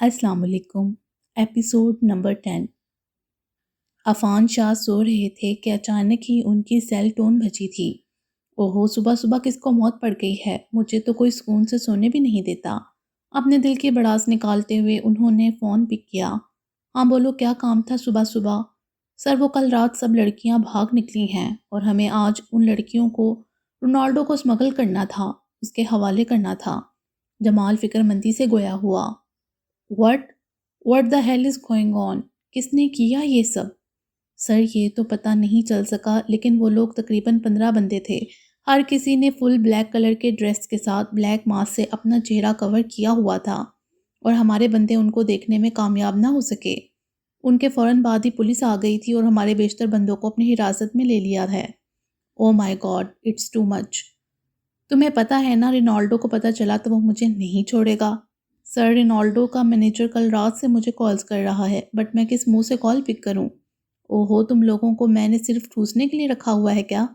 السلام علیکم۔ Episode number 10۔ Affan شاہ سو رہے تھے کہ اچانک ہی ان کی سیل ٹون بجی تھی۔ اوہو، صبح صبح کس کو موت پڑ گئی ہے؟ مجھے تو کوئی سکون سے سونے بھی نہیں دیتا۔ اپنے دل کی بڑاس نکالتے ہوئے انہوں نے فون پک کیا۔ ہاں بولو، کیا کام تھا صبح صبح؟ سر، وہ کل رات سب لڑکیاں بھاگ نکلی ہیں اور ہمیں آج ان لڑکیوں کو رونالڈو کو اسمگل کرنا تھا، اس کے حوالے کرنا تھا۔ جمال فکر مندی سے گویا ہوا۔ What the hell is going on؟ کس نے کیا یہ سب؟ سر، یہ تو پتہ نہیں چل سکا، لیکن وہ لوگ تقریباً 15 بندے تھے۔ ہر کسی نے فل بلیک کلر کے ڈریس کے ساتھ بلیک ماسک سے اپنا چہرہ کور کیا ہوا تھا اور ہمارے بندے ان کو دیکھنے میں کامیاب نہ ہو سکے۔ ان کے فوراً بعد ہی پولیس آ گئی تھی اور ہمارے بیشتر بندوں کو اپنی حراست میں لے لیا ہے۔ او مائی گاڈ، اٹس ٹو مچ۔ تمہیں پتہ ہے نا، رونالڈو کو پتہ چلا تو وہ مجھے نہیں چھوڑے گا۔ سر، رونالڈو کا مینیجر کل رات سے مجھے کالز کر رہا ہے، بٹ میں کس منہ سے کال پک کروں؟ اوہو، تم لوگوں کو میں نے صرف ٹھوسنے کے لیے رکھا ہوا ہے کیا؟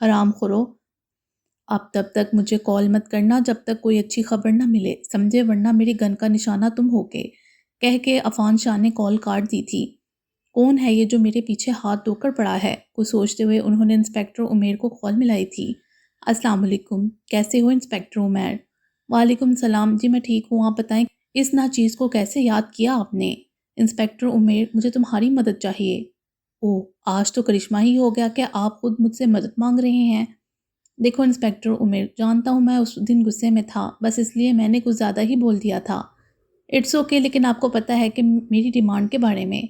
حرام خورو! اب تب تک مجھے کال مت کرنا جب تک کوئی اچھی خبر نہ ملے، سمجھے، ورنہ میری گن کا نشانہ تم ہوگے، کہہ کے عفان شاہ نے کال کاٹ دی تھی۔ کون ہے یہ جو میرے پیچھے ہاتھ دھو کر پڑا ہے؟ کچھ سوچتے ہوئے انہوں نے انسپیکٹر عمیر کو کال ملائی تھی۔ السلام علیکم، کیسے ہو انسپیکٹر عمیر؟ وعلیکم السلام، جی میں ٹھیک ہوں، آپ بتائیں اس ناچیز کو کیسے یاد کیا آپ نے؟ انسپیکٹر عمیر، مجھے تمہاری مدد چاہیے۔ اوہ، آج تو کرشمہ ہی ہو گیا کہ آپ خود مجھ سے مدد مانگ رہے ہیں۔ دیکھو انسپیکٹر عمیر، جانتا ہوں میں اس دن غصے میں تھا، بس اس لیے میں نے کچھ زیادہ ہی بول دیا تھا۔ اٹس اوکے، لیکن آپ کو پتہ ہے کہ میری ڈیمانڈ کے بارے میں۔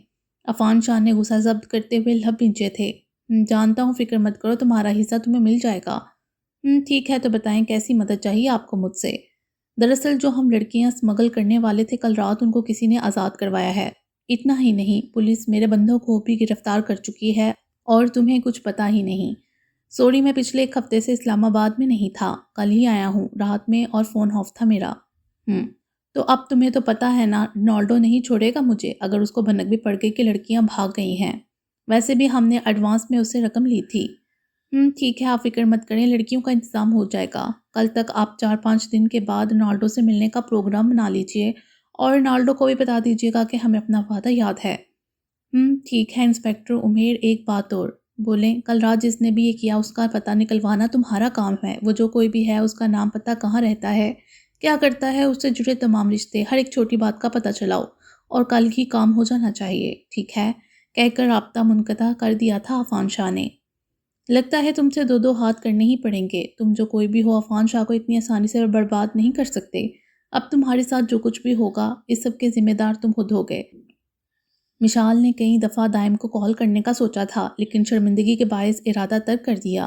عفان شاہ نے غصہ ضبط کرتے ہوئے لب بھینچے تھے۔ جانتا ہوں، فکر مت کرو، تمہارا حصہ تمہیں مل جائے گا۔ ٹھیک ہے، تو بتائیں کیسی مدد چاہیے آپ کو مجھ سے؟ دراصل جو ہم لڑکیاں اسمگل کرنے والے تھے، کل رات ان کو کسی نے آزاد کروایا ہے۔ اتنا ہی نہیں، پولیس میرے بندوں کو بھی گرفتار کر چکی ہے اور تمہیں کچھ پتہ ہی نہیں۔ سوری، میں پچھلے ایک ہفتے سے اسلام آباد میں نہیں تھا، کل ہی آیا ہوں رات میں اور فون آف تھا میرا۔ تو اب تمہیں تو پتہ ہے نا، رونالڈو نہیں چھوڑے گا مجھے اگر اس کو بھنک بھی پڑ گئی کہ لڑکیاں بھاگ گئی ہیں۔ ویسے بھی ہم نے ایڈوانس میں اس سے رقم لی تھی۔ ٹھیک ہے، آپ فکر مت کریں، لڑکیوں کا انتظام ہو جائے گا۔ کل تک آپ 4-5 دن کے بعد رونالڈو سے ملنے کا پروگرام بنا لیجئے اور رونالڈو کو بھی بتا دیجئے گا کہ ہمیں اپنا وعدہ یاد ہے۔ ٹھیک ہے انسپیکٹر عمیر، ایک بات اور بولیں، کل رات جس نے بھی یہ کیا اس کا پتہ نکلوانا تمہارا کام ہے۔ وہ جو کوئی بھی ہے، اس کا نام پتہ، کہاں رہتا ہے، کیا کرتا ہے، اس سے جڑے تمام رشتے، ہر ایک چھوٹی بات کا پتہ چلاؤ اور کل ہی کام ہو جانا چاہیے، ٹھیک ہے؟ کہہ کر رابطہ منقطع کر دیا تھا عفان شاہ نے۔ لگتا ہے تم سے 2 ہاتھ کرنے ہی پڑیں گے، تم جو کوئی بھی ہو عفان شاہ کو اتنی آسانی سے برباد نہیں کر سکتے۔ اب تمہارے ساتھ جو کچھ بھی ہوگا، اس سب کے ذمہ دار تم خود ہوگے۔ مشال نے کئی دفعہ دائم کو کال کرنے کا سوچا تھا، لیکن شرمندگی کے باعث ارادہ ترک کر دیا۔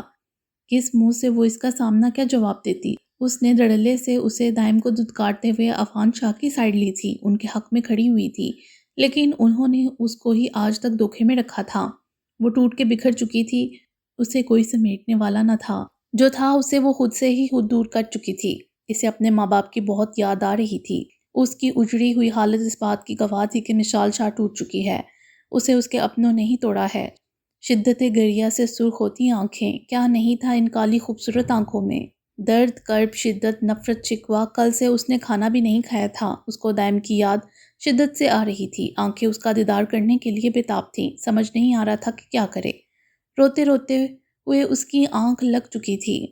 کس منہ سے وہ اس کا سامنا کیا جواب دیتی؟ اس نے دھڑلے سے اسے دائم کو دھتکارتے ہوئے عفان شاہ کی سائیڈ لی تھی، ان کے حق میں کھڑی ہوئی تھی، لیکن انہوں نے اس کو ہی آج تک دھوکے میں رکھا تھا۔ وہ ٹوٹ کے بکھر چکی تھی، اسے کوئی سمیٹنے والا نہ تھا، جو تھا اسے وہ خود سے ہی خود دور کر چکی تھی۔ اسے اپنے ماں باپ کی بہت یاد آ رہی تھی۔ اس کی اجڑی ہوئی حالت اس بات کی گواہ تھی کہ مشال شاہ ٹوٹ چکی ہے، اسے اس کے اپنوں نے ہی توڑا ہے۔ شدت گریہ سے سرخ ہوتی آنکھیں، کیا نہیں تھا ان کالی خوبصورت آنکھوں میں؟ درد، کرب، شدت، نفرت، شکوہ۔ کل سے اس نے کھانا بھی نہیں کھایا تھا، اس کو دائم کی یاد شدت سے آ رہی تھی، آنکھیں اس کا دیدار کرنے کے لیے بےتاب تھیں، سمجھ نہیں آ رہا تھا کہ کیا کرے۔ روتے روتے ہوئے اس کی آنکھ لگ چکی تھی۔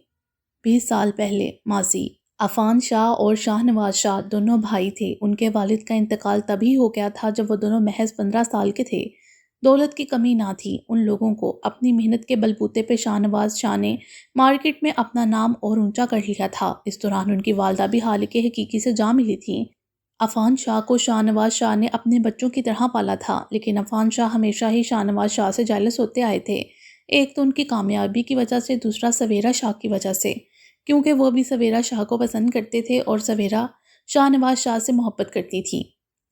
20 سال پہلے، ماضی۔ عفان شاہ اور شاہ نواز شاہ دونوں بھائی تھے۔ ان کے والد کا انتقال تبھی ہو گیا تھا جب وہ دونوں محض 15 سال کے تھے۔ دولت کی کمی نہ تھی ان لوگوں کو، اپنی محنت کے بل بوتے پہ شاہ نواز شاہ نے مارکیٹ میں اپنا نام اور اونچا کر لیا تھا۔ اس دوران ان کی والدہ بھی حالق حقیقی سے جا ملی تھیں۔ عفان شاہ کو شاہ نواز شاہ نے اپنے بچوں کی طرح پالا تھا، لیکن عفان شاہ ہمیشہ ہی شاہ نواز شاہ سے جیلس ہوتے آئے تھے، ایک تو ان کی کامیابی کی وجہ سے، دوسرا سویرا شاہ کی وجہ سے، کیونکہ وہ بھی سویرا شاہ کو پسند کرتے تھے اور سویرا شاہ نواز شاہ سے محبت کرتی تھی۔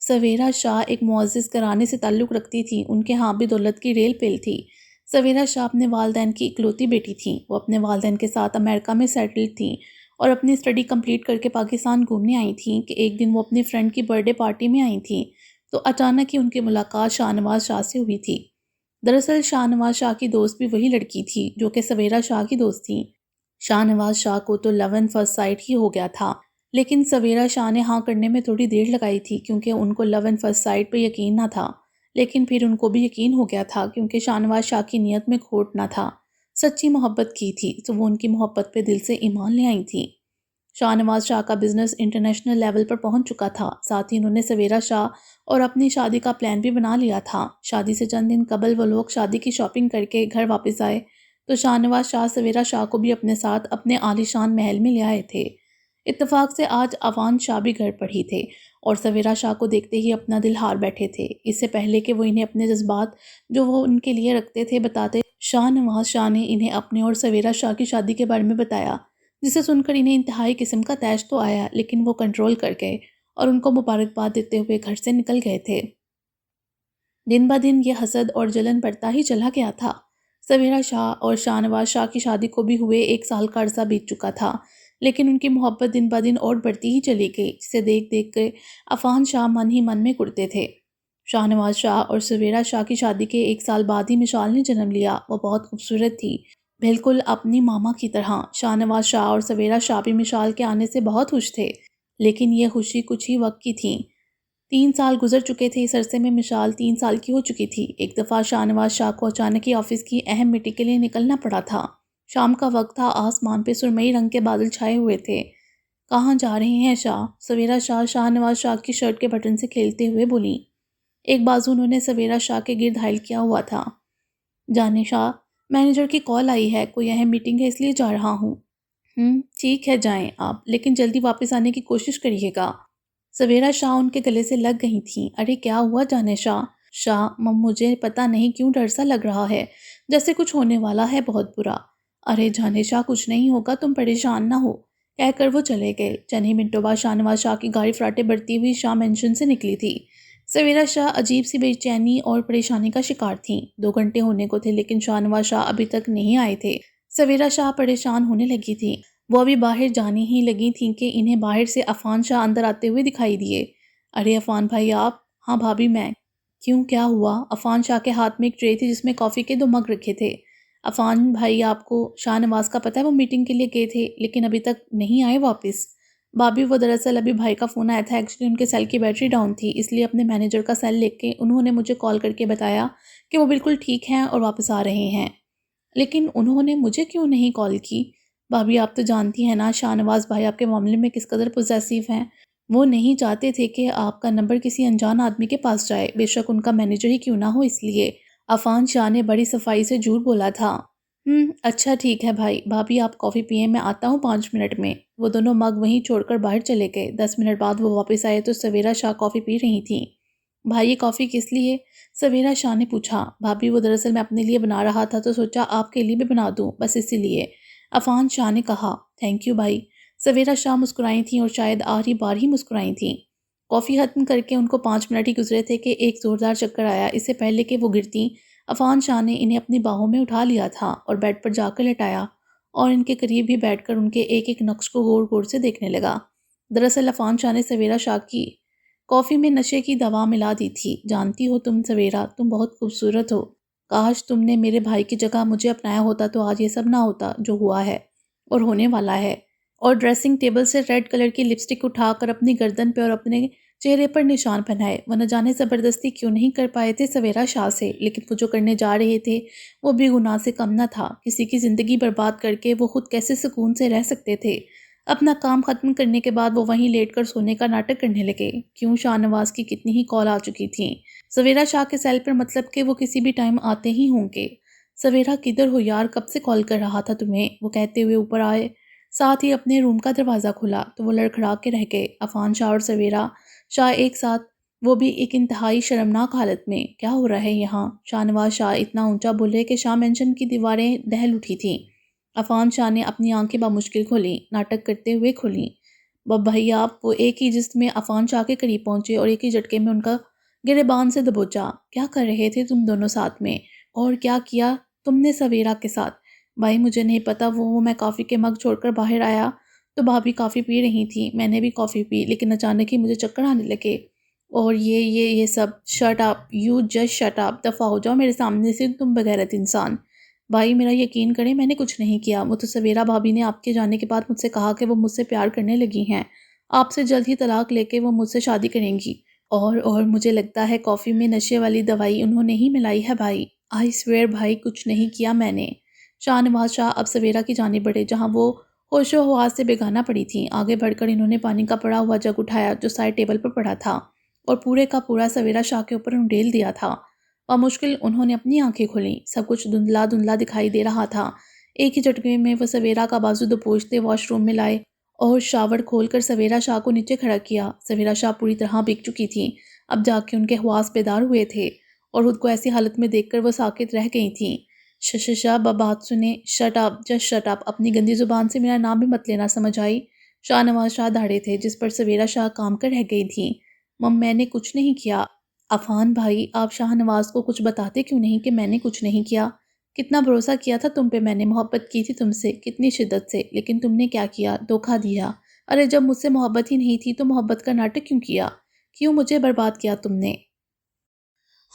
سویرا شاہ ایک معزز گھرانے سے تعلق رکھتی تھی، ان کے ہاں بھی دولت کی ریل پیل تھی۔ سویرا شاہ اپنے والدین کی اکلوتی بیٹی تھیں، وہ اپنے والدین کے ساتھ امریکہ میں سیٹلڈ تھیں اور اپنی اسٹڈی کمپلیٹ کر کے پاکستان گھومنے آئی تھیں کہ ایک دن وہ اپنی فرینڈ کی برتھ ڈے پارٹی میں آئی تھیں تو اچانک ہی ان کی ملاقات شاہ نواز شاہ سے ہوئی تھی۔ دراصل شاہ نواز شاہ کی دوست بھی وہی لڑکی تھی جو کہ سویرا شاہ کی دوست تھی۔ شاہ نواز شاہ کو تو لو اینڈ فرسٹ سائٹ ہی ہو گیا تھا، لیکن سویرا شاہ نے ہاں کرنے میں تھوڑی دیر لگائی تھی کیونکہ ان کو لو اینڈ فرسٹ سائٹ پہ یقین نہ تھا، لیکن پھر ان کو بھی یقین ہو گیا تھا کیونکہ شاہ نواز شاہ کی نیت میں کھوٹ نہ تھا، سچی محبت کی تھی تو وہ ان کی محبت پہ دل سے ایمان لے آئی تھیں۔ شاہ نواز شاہ کا بزنس انٹرنیشنل لیول پر پہنچ چکا تھا، ساتھ ہی انہوں نے سویرا شاہ اور اپنی شادی کا پلان بھی بنا لیا تھا۔ شادی سے چند دن قبل وہ لوگ شادی کی شاپنگ کر کے گھر واپس آئے تو شاہ نواز شاہ سویرا شاہ کو بھی اپنے ساتھ اپنے عالیشان محل میں لے آئے تھے۔ اتفاق سے آج عفان شاہ بھی گھر پر ہی تھے اور سویرا شاہ کو دیکھتے ہی اپنا دل ہار بیٹھے تھے۔ اس سے پہلے کہ وہ انہیں اپنے جذبات جو وہ ان کے لیے رکھتے تھے بتاتے، شاہ نواز شاہ نے انہیں اپنے اور سویرا شاہ کی شادی کے بارے میں بتایا، جسے سن کر انہیں انتہائی قسم کا طیش تو آیا، لیکن وہ کنٹرول کر گئے اور ان کو مبارکباد دیتے ہوئے گھر سے نکل گئے تھے۔ دن بہ دن یہ حسد اور جلن بڑھتا ہی چلا گیا تھا۔ سویرا شاہ اور شاہ نواز شاہ کی شادی کو بھی ہوئے 1 سال کا عرصہ بیت چکا تھا، لیکن ان کی محبت دن بہ دن اور بڑھتی ہی چلی گئی، جسے دیکھ دیکھ کے عفان شاہ من ہی من میں کڑتے تھے۔ شاہ نواز شاہ اور سویرا شاہ کی شادی کے 1 سال بعد ہی مشال نے جنم لیا۔ وہ بہت خوبصورت تھی، بالکل اپنی ماما کی طرح۔ شاہ نواز شاہ اور سویرا شاہ بھی مشال کے آنے سے بہت خوش تھے، لیکن یہ خوشی کچھ ہی وقت کی تھی۔ 3 سال گزر چکے تھے، اس عرصے میں مشال 3 سال کی ہو چکی تھی۔ ایک دفعہ شاہ نواز شاہ کو اچانک ہی آفس کی اہم میٹنگ کے لیے نکلنا پڑا تھا۔ شام کا وقت تھا، آسمان پہ سرمئی رنگ کے بادل چھائے ہوئے تھے۔ کہاں جا رہے ہیں شاہ؟ سویرا شاہ شاہ نواز شاہ کی شرٹ کے بٹن سے کھیلتے ہوئے بولیں۔ ایک بازو انہوں نے سویرا شاہ کے گرد حائل کیا ہوا تھا۔ جانے شاہ، مینیجر کی کال آئی ہے، کوئی اہم میٹنگ ہے اس لیے جا رہا ہوں۔ ٹھیک ہے جائیں آپ، لیکن جلدی واپس آنے کی کوشش کریے گا۔ سویرا شاہ ان کے گلے سے لگ گئی تھیں۔ ارے کیا ہوا جانے شاہ؟ شاہ مجھے پتہ نہیں کیوں ڈر سا لگ رہا ہے، جیسے کچھ ہونے والا ہے بہت برا۔ ارے جانے شاہ کچھ نہیں ہوگا، تم پریشان نہ ہو، کہہ کر وہ چلے گئے۔ چند ہی منٹوں بعد شاہ نواز شاہ کی گاڑی فراٹے بڑھتی ہوئی شاہ مینشن سے نکلی تھی۔ سویرا شاہ عجیب سی بے چینی اور پریشانی کا شکار تھیں۔ 2 گھنٹے ہونے کو تھے لیکن شاہ نواز شاہ ابھی تک نہیں آئے تھے۔ سویرا شاہ پریشان ہونے لگی تھی، وہ ابھی باہر جانے ہی لگی تھیں کہ انہیں باہر سے عفان شاہ اندر آتے ہوئے دکھائی دیے۔ ارے عفان بھائی آپ؟ ہاں بھابھی میں۔ کیوں کیا ہوا؟ عفان شاہ کے ہاتھ میں ایک ٹرے تھی جس میں کافی کے 2 مگ رکھے تھے۔ عفان بھائی آپ کو شاہ نواز کا پتہ ہے وہ میٹنگ کے لیے گئے تھے لیکن ابھی تک نہیں آئے واپس؟ بھابھی وہ دراصل ابھی بھائی کا فون آیا تھا، ایکچولی ان کے سیل کی بیٹری ڈاؤن تھی، اس لیے اپنے مینیجر کا سیل لے کے انہوں نے مجھے کال کر کے بتایا کہ وہ بالکل ٹھیک ہیں اور واپس آ رہے ہیں۔ لیکن انہوں نے مجھے کیوں نہیں کال کی؟ بھابھی آپ تو جانتی ہیں نا شاہ نواز بھائی آپ کے معاملے میں کس قدر پوزیسیو ہیں، وہ نہیں چاہتے تھے کہ آپ کا نمبر کسی انجان آدمی کے پاس جائے، بے شک ان کا مینیجر ہی کیوں نہ ہو اس لیے۔ عفان شاہ نے بڑی صفائی سے جھوٹ بولا تھا۔ اچھا ٹھیک ہے بھائی، بھابھی آپ کافی پئیں، میں آتا ہوں 5 منٹ میں۔ وہ دونوں مگ وہیں چھوڑ کر باہر چلے گئے۔ 10 منٹ بعد وہ واپس آئے تو سویرا شاہ کافی پی رہی تھیں۔ بھائی یہ کافی کس لیے؟ سویرا شاہ نے پوچھا۔ بھابھی وہ دراصل میں اپنے لیے بنا رہا تھا تو سوچا آپ کے لیے بھی بنا دوں، بس اسی لیے، عفان شاہ نے کہا۔ تھینک یو بھائی۔ سویرا شاہ مسکرائی تھیں اور شاید آخری بار ہی مسکرائی تھیں۔ کافی ختم کر کے ان کو 5 منٹ ہی گزرے تھے کہ ایک زوردار چکر آیا۔ اس سے پہلے کہ وہ گرتیں، عفان شاہ نے انہیں اپنی باہوں میں اٹھا لیا تھا اور بیڈ پر جا کر لٹایا اور ان کے قریب ہی بیٹھ کر ان کے ایک ایک نقش کو غور غور سے دیکھنے لگا۔ دراصل عفان شاہ نے سویرا شاہ کی کافی میں نشے کی دوا ملا دی تھی۔ جانتی ہو تم سویرا، تم بہت خوبصورت ہو، کاش تم نے میرے بھائی کی جگہ مجھے اپنایا ہوتا تو آج یہ سب نہ ہوتا جو ہوا ہے اور ہونے والا ہے۔ اور ڈریسنگ ٹیبل سے ریڈ کلر کی لپسٹک اٹھا کر اپنی گردن پہ اور اپنے چہرے پر نشان پہنائے۔ وہ نہ جانے زبردستی کیوں نہیں کر پائے تھے سویرا شاہ سے، لیکن وہ جو کرنے جا رہے تھے وہ بھی گناہ سے کم نہ تھا۔ کسی کی زندگی برباد کر کے وہ خود کیسے سکون سے رہ سکتے تھے؟ اپنا کام ختم کرنے کے بعد وہ وہیں لیٹ کر سونے کا ناٹک کرنے لگے۔ کیوں شاہ نواز کی کتنی ہی کال آ چکی تھیں، سویرا شاہ کے سیل پر، مطلب کہ وہ کسی بھی ٹائم آتے ہی ہوں گے۔ سویرا کدھر ہو یار، کب سے کال کر رہا تھا تمہیں، وہ کہتے ہوئے اوپر آئے، ساتھ ہی اپنے روم کا دروازہ کھلا تو وہ لڑکھڑا کے رہ گئے۔ عفان شاہ اور سویرا شاہ ایک ساتھ، وہ بھی ایک انتہائی شرمناک حالت میں۔ کیا ہو رہا ہے یہاں؟ شاہ نواز شاہ اتنا اونچا بولے کہ شاہ مینشن کی دیواریں دہل اٹھی تھیں۔ عفان شاہ نے اپنی آنکھیں بامشکل کھولیں، ناٹک کرتے ہوئے کھولیں۔ بھائی آپ، وہ ایک ہی جست میں عفان شاہ کے قریب پہنچے اور ایک ہی جھٹکے میں ان کا گریبان سے دبوچا۔ کیا کر رہے تھے تم دونوں ساتھ میں، اور کیا کیا تم نے سویرا کے ساتھ؟ بھائی مجھے نہیں پتا، وہ میں کافی کے مگ چھوڑ کر باہر آیا تو بھابھی کافی پی رہی تھی، میں نے بھی کافی پی، لیکن اچانک ہی مجھے چکر آنے لگے اور یہ سب۔ Shut up, you just shut up, دفعہ ہو جاؤ میرے سامنے سے تم بغیرت انسان۔ بھائی میرا یقین کریں، میں نے کچھ نہیں کیا، وہ تو سویرا بھابھی نے آپ کے جانے کے بعد مجھ سے کہا کہ وہ مجھ سے پیار کرنے لگی ہیں آپ سے جلد ہی طلاق لے کے وہ مجھ سے شادی کریں گی۔ اور مجھے لگتا ہے کافی میں نشے والی دوائی انہوں نے ہی ملائی ہے بھائی۔ آئی سویئر بھائی کچھ نہیں کیا میں نے۔ شاہ نواز شاہ اب سویرا کی جانب بڑھے جہاں وہ ہوش و حواس سے بیگانہ پڑی تھیں۔ آگے بڑھ کر انہوں نے پانی کا پڑا ہوا جگ اٹھایا جو سائڈ ٹیبل پر پڑا تھا اور پورے کا پورا سویرا شاہ کے اوپر انڈیل دیا تھا۔ بمشکل انہوں نے اپنی آنکھیں کھولیں۔ سب کچھ دھندلا دھندلا دکھائی دے رہا تھا۔ ایک ہی جھٹکے میں وہ سویرا کا بازو دبوچتے واش روم میں لائے اور شاور کھول کر سویرا شاہ کو نیچے کھڑا کیا۔ سویرا شاہ پوری طرح بک چکی تھیں۔ اب جا کے ان کے حواس بیدار ہوئے تھے اور خود کو ایسی حالت میں دیکھ کر وہ ساکت رہ گئی تھیں۔ شاہ بات سنیں، شٹ اپ، جسٹ شٹ اپ، اپنی گندی زبان سے میرا نام بھی مت لینا، سمجھ آئی؟ شاہ نواز شاہ دھاڑے تھے جس پر سویرا شاہ کام کر رہ گئی تھیں۔ میں نے کچھ نہیں کیا۔ عفان بھائی آپ شاہ نواز کو کچھ بتاتے کیوں نہیں کہ میں نے کچھ نہیں کیا؟ کتنا بھروسہ کیا تھا تم پہ میں نے، محبت کی تھی تم سے کتنی شدت سے، لیکن تم نے کیا کیا؟ دھوکہ دیا۔ ارے جب مجھ سے محبت ہی نہیں تھی تو محبت کا ناٹک کیوں کیا؟ کیوں مجھے برباد کیا تم نے؟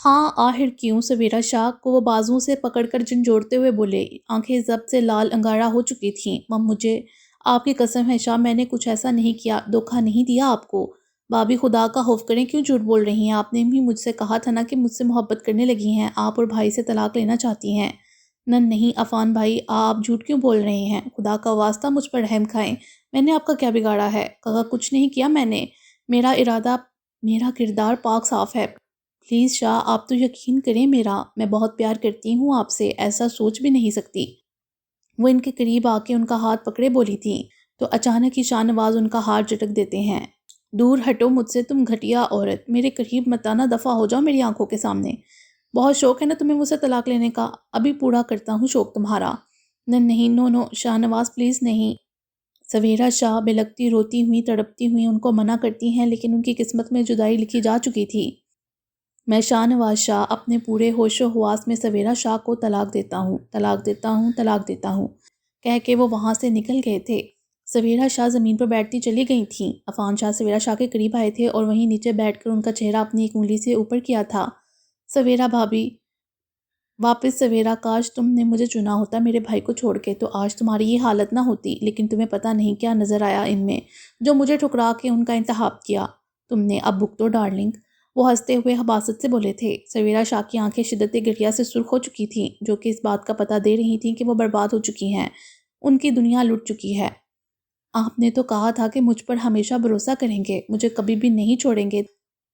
ہاں آخر کیوں؟ سویرا شاہ کو وہ بازوں سے پکڑ کر جھنجھوڑتے ہوئے بولے۔ آنکھیں ضبط سے لال انگارہ ہو چکی تھیں۔ مجھے آپ کی قسم ہے شاہ میں نے کچھ ایسا نہیں کیا، دھوکہ نہیں دیا آپ کو۔ بھابھی خدا کا خوف کریں کیوں جھوٹ بول رہی ہیں؟ آپ نے بھی مجھ سے کہا تھا نا کہ مجھ سے محبت کرنے لگی ہیں، آپ اور بھائی سے طلاق لینا چاہتی ہیں۔ نہیں عفان بھائی آپ جھوٹ کیوں بول رہے ہیں؟ خدا کا واسطہ مجھ پر رحم کھائیں، میں نے آپ کا کیا بگاڑا ہے؟ کہا کچھ نہیں کیا میں نے، میرا ارادہ، میرا کردار پاک صاف ہے۔ پلیز شاہ آپ تو یقین کریں میرا، میں بہت پیار کرتی ہوں آپ سے، ایسا سوچ بھی نہیں سکتی۔ وہ ان کے قریب آ کے ان کا ہاتھ پکڑے بولی تھی تو اچانک ہی شاہ نواز ان کا ہاتھ جھٹک دیتے ہیں۔ دور ہٹو مجھ سے تم گھٹیا عورت، میرے قریب مت آنا، دفع ہو جاؤ میری آنکھوں کے سامنے۔ بہت شوق ہے نا تمہیں مجھ سے طلاق لینے کا، ابھی پورا کرتا ہوں شوق تمہارا۔ نہیں نو شاہ نواز پلیز نہیں۔ سویرا شاہ بے لگتی روتی ہوئی تڑپتی ہوئی ان کو منع کرتی ہیں لیکن ان کی قسمت میں جدائی لکھی جا چکی تھی۔ میں شاہ نواز شاہ اپنے پورے ہوش و حواس میں سویرا شاہ کو طلاق دیتا ہوں، طلاق دیتا ہوں، طلاق دیتا ہوں کہہ کے وہ وہاں سے نکل گئے تھے۔ سویرا شاہ زمین پر بیٹھتی چلی گئی تھیں۔ عفان شاہ سویرا شاہ کے قریب آئے تھے اور وہیں نیچے بیٹھ کر ان کا چہرہ اپنی ایک انگلی سے اوپر کیا تھا۔ سویرا بھابھی واپس سویرا، کاش تم نے مجھے چنا ہوتا میرے بھائی کو چھوڑ کے تو آج تمہاری یہ حالت نہ ہوتی، لیکن تمہیں پتہ نہیں کیا نظر آیا ان میں جو مجھے ٹھکرا کے ان کا انتخاب کیا تم نے۔ اب بک تو ڈارلنگ، وہ ہنستے ہوئے حباست سے بولے تھے۔ سویرا شاہ کی آنکھیں شدت گریہ سے سرخ ہو چکی تھیں جو کہ اس بات کا پتہ دے رہی تھیں کہ وہ برباد ہو چکی ہیں، ان کی دنیا لٹ چکی ہے۔ آپ نے تو کہا تھا کہ مجھ پر ہمیشہ بھروسہ کریں گے، مجھے کبھی بھی نہیں چھوڑیں گے،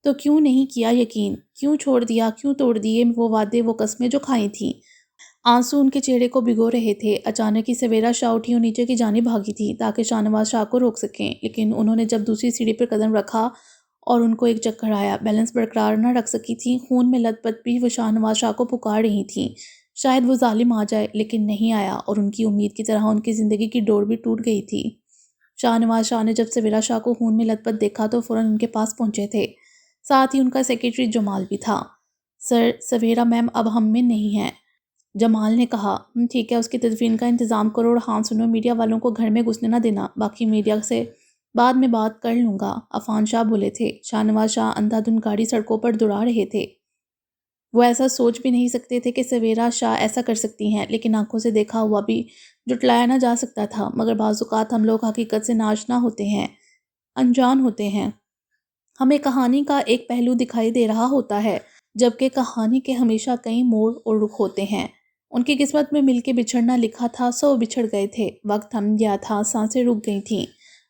تو کیوں نہیں کیا یقین؟ کیوں چھوڑ دیا؟ کیوں توڑ دیے وہ وعدے، وہ قسمیں جو کھائی تھیں؟ آنسو ان کے چہرے کو بھگو رہے تھے۔ اچانک ہی سویرا شاہ اٹھی اور نیچے کی جانب بھاگی تھی تاکہ شاہ نواز شاہ کو روک سکیں، لیکن انہوں نے جب دوسری سیڑھی پر قدم رکھا اور ان کو ایک چکر آیا، بیلنس برقرار نہ رکھ سکی تھیں، خون میں لت پت بھی وہ شاہ نواز شاہ کو پکار رہی تھیں۔ شاید وہ ظالم آ جائے لیکن نہیں آیا اور ان کی امید کی طرح ان کی زندگی کی ڈور بھی ٹوٹ گئی تھی۔ شاہ نواز شاہ نے جب سویرا شاہ کو خون میں لت پت دیکھا تو فوراً ان کے پاس پہنچے تھے، ساتھ ہی ان کا سیکریٹری جمال بھی تھا۔ سر سویرا میم اب ہم میں نہیں ہیں، جمال نے کہا۔ ٹھیک ہے اس کی تدفین کا انتظام کرو اور ہاں سنو، میڈیا والوں کو گھر میں گھسنے نہ دینا، باقی میڈیا سے بعد میں بات کر لوں گا، عفان شاہ بولے تھے۔ شاہ نواز شاہ اندھا دھند گاڑی سڑکوں پر دوڑا رہے تھے۔ وہ ایسا سوچ بھی نہیں سکتے تھے کہ سویرا شاہ ایسا کر سکتی ہیں، لیکن آنکھوں سے دیکھا ہوا بھی جھٹلایا نہ جا سکتا تھا۔ مگر بعض اوقات ہم لوگ حقیقت سے ناشنا ہوتے ہیں، انجان ہوتے ہیں، ہمیں کہانی کا ایک پہلو دکھائی دے رہا ہوتا ہے جبکہ کہانی کے ہمیشہ کئی موڑ اور رخ ہوتے ہیں۔ ان کی قسمت میں مل کے بچھڑنا لکھا تھا، سو بچھڑ گئے تھے، وقت تھم گیا تھا، سانسیں رک گئی تھیں۔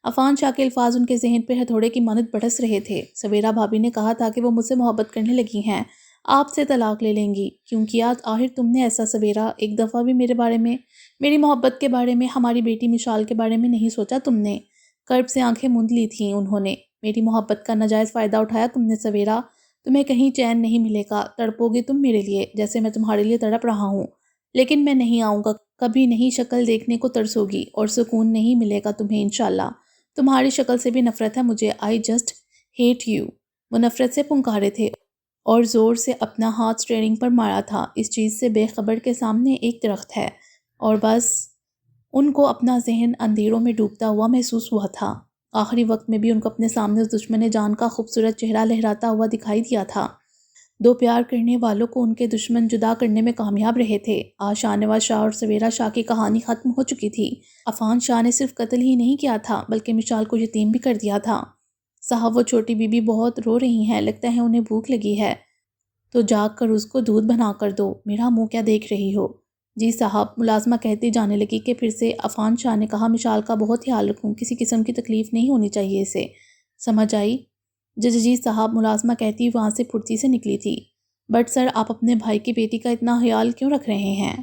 عفان شاہ کے الفاظ ان کے ذہن پہ ہتھوڑے کی مانند برس رہے تھے۔ سویرا بھابھی نے کہا تھا کہ وہ مجھ سے محبت کرنے لگی ہیں، آپ سے طلاق لے لیں گی، کیوں کیا آخر تم نے ایسا سویرا؟ ایک دفعہ بھی میرے بارے میں، میری محبت کے بارے میں، ہماری بیٹی مشال کے بارے میں نہیں سوچا تم نے؟ کرب سے آنکھیں موند لی تھیں انہوں نے۔ میری محبت کا ناجائز فائدہ اٹھایا تم نے سویرا، تمہیں کہیں چین نہیں ملے گا، تڑپو گے تم میرے لیے جیسے میں تمہارے لیے تڑپ رہا ہوں، لیکن میں نہیں آؤں گا، کبھی نہیں شکل دیکھنے کو ترسو گی اور سکون نہیں ملے گا تمہیں انشاءاللہ۔ تمہاری شکل سے بھی نفرت ہے مجھے، آئی جسٹ ہیٹ یو۔ وہ نفرت سے پنکارے تھے اور زور سے اپنا ہاتھ اسٹیئرنگ پر مارا تھا، اس چیز سے بے خبر کے سامنے ایک درخت ہے اور بس ان کو اپنا ذہن اندھیروں میں ڈوبتا ہوا محسوس ہوا تھا۔ آخری وقت میں بھی ان کو اپنے سامنے اس دشمن جان کا خوبصورت چہرہ لہراتا ہوا دکھائی دیا تھا۔ دو پیار کرنے والوں کو ان کے دشمن جدا کرنے میں کامیاب رہے تھے۔ آج شاہ نواز شاہ اور سویرا شاہ کی کہانی ختم ہو چکی تھی۔ عفان شاہ نے صرف قتل ہی نہیں کیا تھا بلکہ مشال کو یتیم بھی کر دیا تھا۔ صاحب وہ چھوٹی بی بی بہت رو رہی ہیں، لگتا ہے انہیں بھوک لگی ہے، تو جاگ کر اس کو دودھ بنا کر دو، میرا منہ کیا دیکھ رہی ہو؟ جی صاحب، ملازمہ کہتی جانے لگی کہ پھر سے عفان شاہ نے کہا مشال کا بہت خیال رکھوں، کسی قسم کی تکلیف نہیں ہونی چاہیے اسے، سمجھ آئی؟ جی صاحب، ملازمہ کہتی وہاں سے پھرتی سے نکلی تھی۔ بٹ سر، آپ اپنے بھائی کی بیٹی کا اتنا خیال کیوں رکھ رہے ہیں؟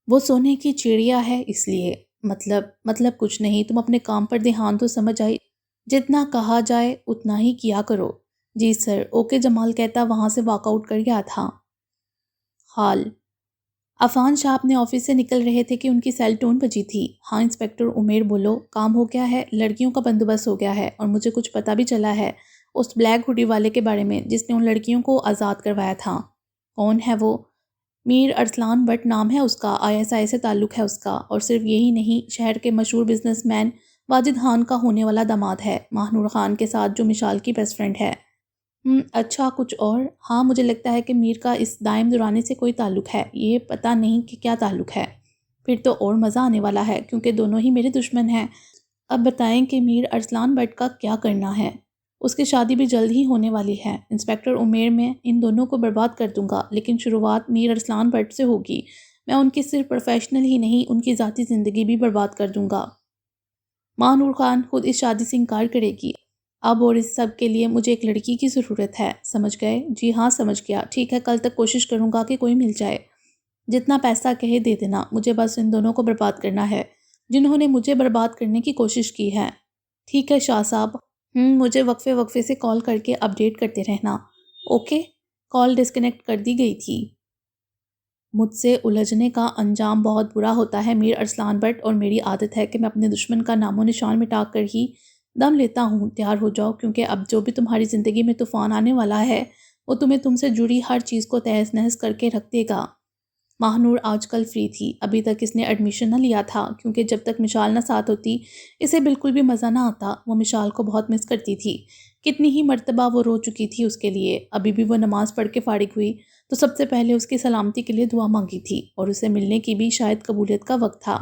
وہ سونے کی چڑیا ہے اس لیے۔ مطلب کچھ نہیں، تم اپنے کام پر دھیان تو، سمجھ آئی؟ جتنا کہا جائے اتنا ہی کیا کرو۔ جی سر، اوکے جمال کہتا وہاں سے واک آؤٹ کر گیا تھا۔ حال عفان شاہ اپنے آفس سے نکل رہے تھے کہ ان کی سیل ٹون بجی تھی۔ ہاں انسپکٹر عمیر بولو، کام ہو گیا ہے؟ لڑکیوں کا بندوبست ہو گیا ہے اور مجھے کچھ پتہ بھی چلا ہے اس بلیک ہوڈی والے کے بارے میں جس نے ان لڑکیوں کو آزاد کروایا تھا۔ کون ہے وہ؟ میر ارسلان بٹ نام ہے اس کا، ISI سے تعلق ہے اس کا، اور صرف یہی نہیں، شہر کے مشہور بزنس مین واجد خان کا ہونے والا داماد ہے، ماہنور خان کے ساتھ جو مشال کی بیسٹ فرینڈ ہے۔ اچھا، کچھ اور؟ ہاں مجھے لگتا ہے کہ میر کا اس دائم دورانی سے کوئی تعلق ہے، یہ پتہ نہیں کہ کیا تعلق ہے۔ پھر تو اور مزہ آنے والا ہے کیونکہ دونوں ہی میرے دشمن ہیں۔ اب بتائیں کہ میر ارسلان بٹ کا کیا کرنا ہے؟ اس کی شادی بھی جلد ہی ہونے والی ہے انسپکٹر عمیر، میں ان دونوں کو برباد کر دوں گا، لیکن شروعات میر ارسلان بٹ سے ہوگی۔ میں ان کی صرف پروفیشنل ہی نہیں، ان کی ذاتی زندگی بھی برباد کر دوں گا۔ ماہنور خان خود اس شادی سے انکار کرے گی۔ اب اور اس سب کے لیے مجھے ایک لڑکی کی ضرورت ہے، سمجھ گئے؟ جی ہاں سمجھ گیا، ٹھیک ہے، کل تک کوشش کروں گا کہ کوئی مل جائے۔ جتنا پیسہ کہے دے دینا، مجھے بس ان دونوں کو برباد کرنا ہے جنہوں نے مجھے برباد کرنے کی کوشش کی ہے۔ ٹھیک ہے شاہ صاحب، مجھے وقفے سے کال کر کے اپڈیٹ کرتے رہنا۔ اوکے۔ کال ڈسکنیکٹ کر دی گئی تھی۔ مجھ سے الجھنے کا انجام بہت برا ہوتا ہے میر ارسلان بٹ، اور میری عادت ہے کہ میں اپنے دشمن کا نام و نشان مٹا کر ہی دم لیتا ہوں۔ تیار ہو جاؤ کیونکہ اب جو بھی تمہاری زندگی میں طوفان آنے والا ہے وہ تم سے جڑی ہر چیز کو تہس نہس کر کے رکھ دے گا۔ ماہنور آج کل فری تھی، ابھی تک اس نے ایڈمیشن نہ لیا تھا کیونکہ جب تک مشال نہ ساتھ ہوتی اسے بالکل بھی مزہ نہ آتا۔ وہ مشال کو بہت مس کرتی تھی، کتنی ہی مرتبہ وہ رو چکی تھی اس کے لیے۔ ابھی بھی وہ نماز پڑھ کے فارغ ہوئی تو سب سے پہلے اس کی سلامتی کے لیے دعا مانگی تھی، اور اسے ملنے کی بھی شاید قبولیت کا وقت تھا،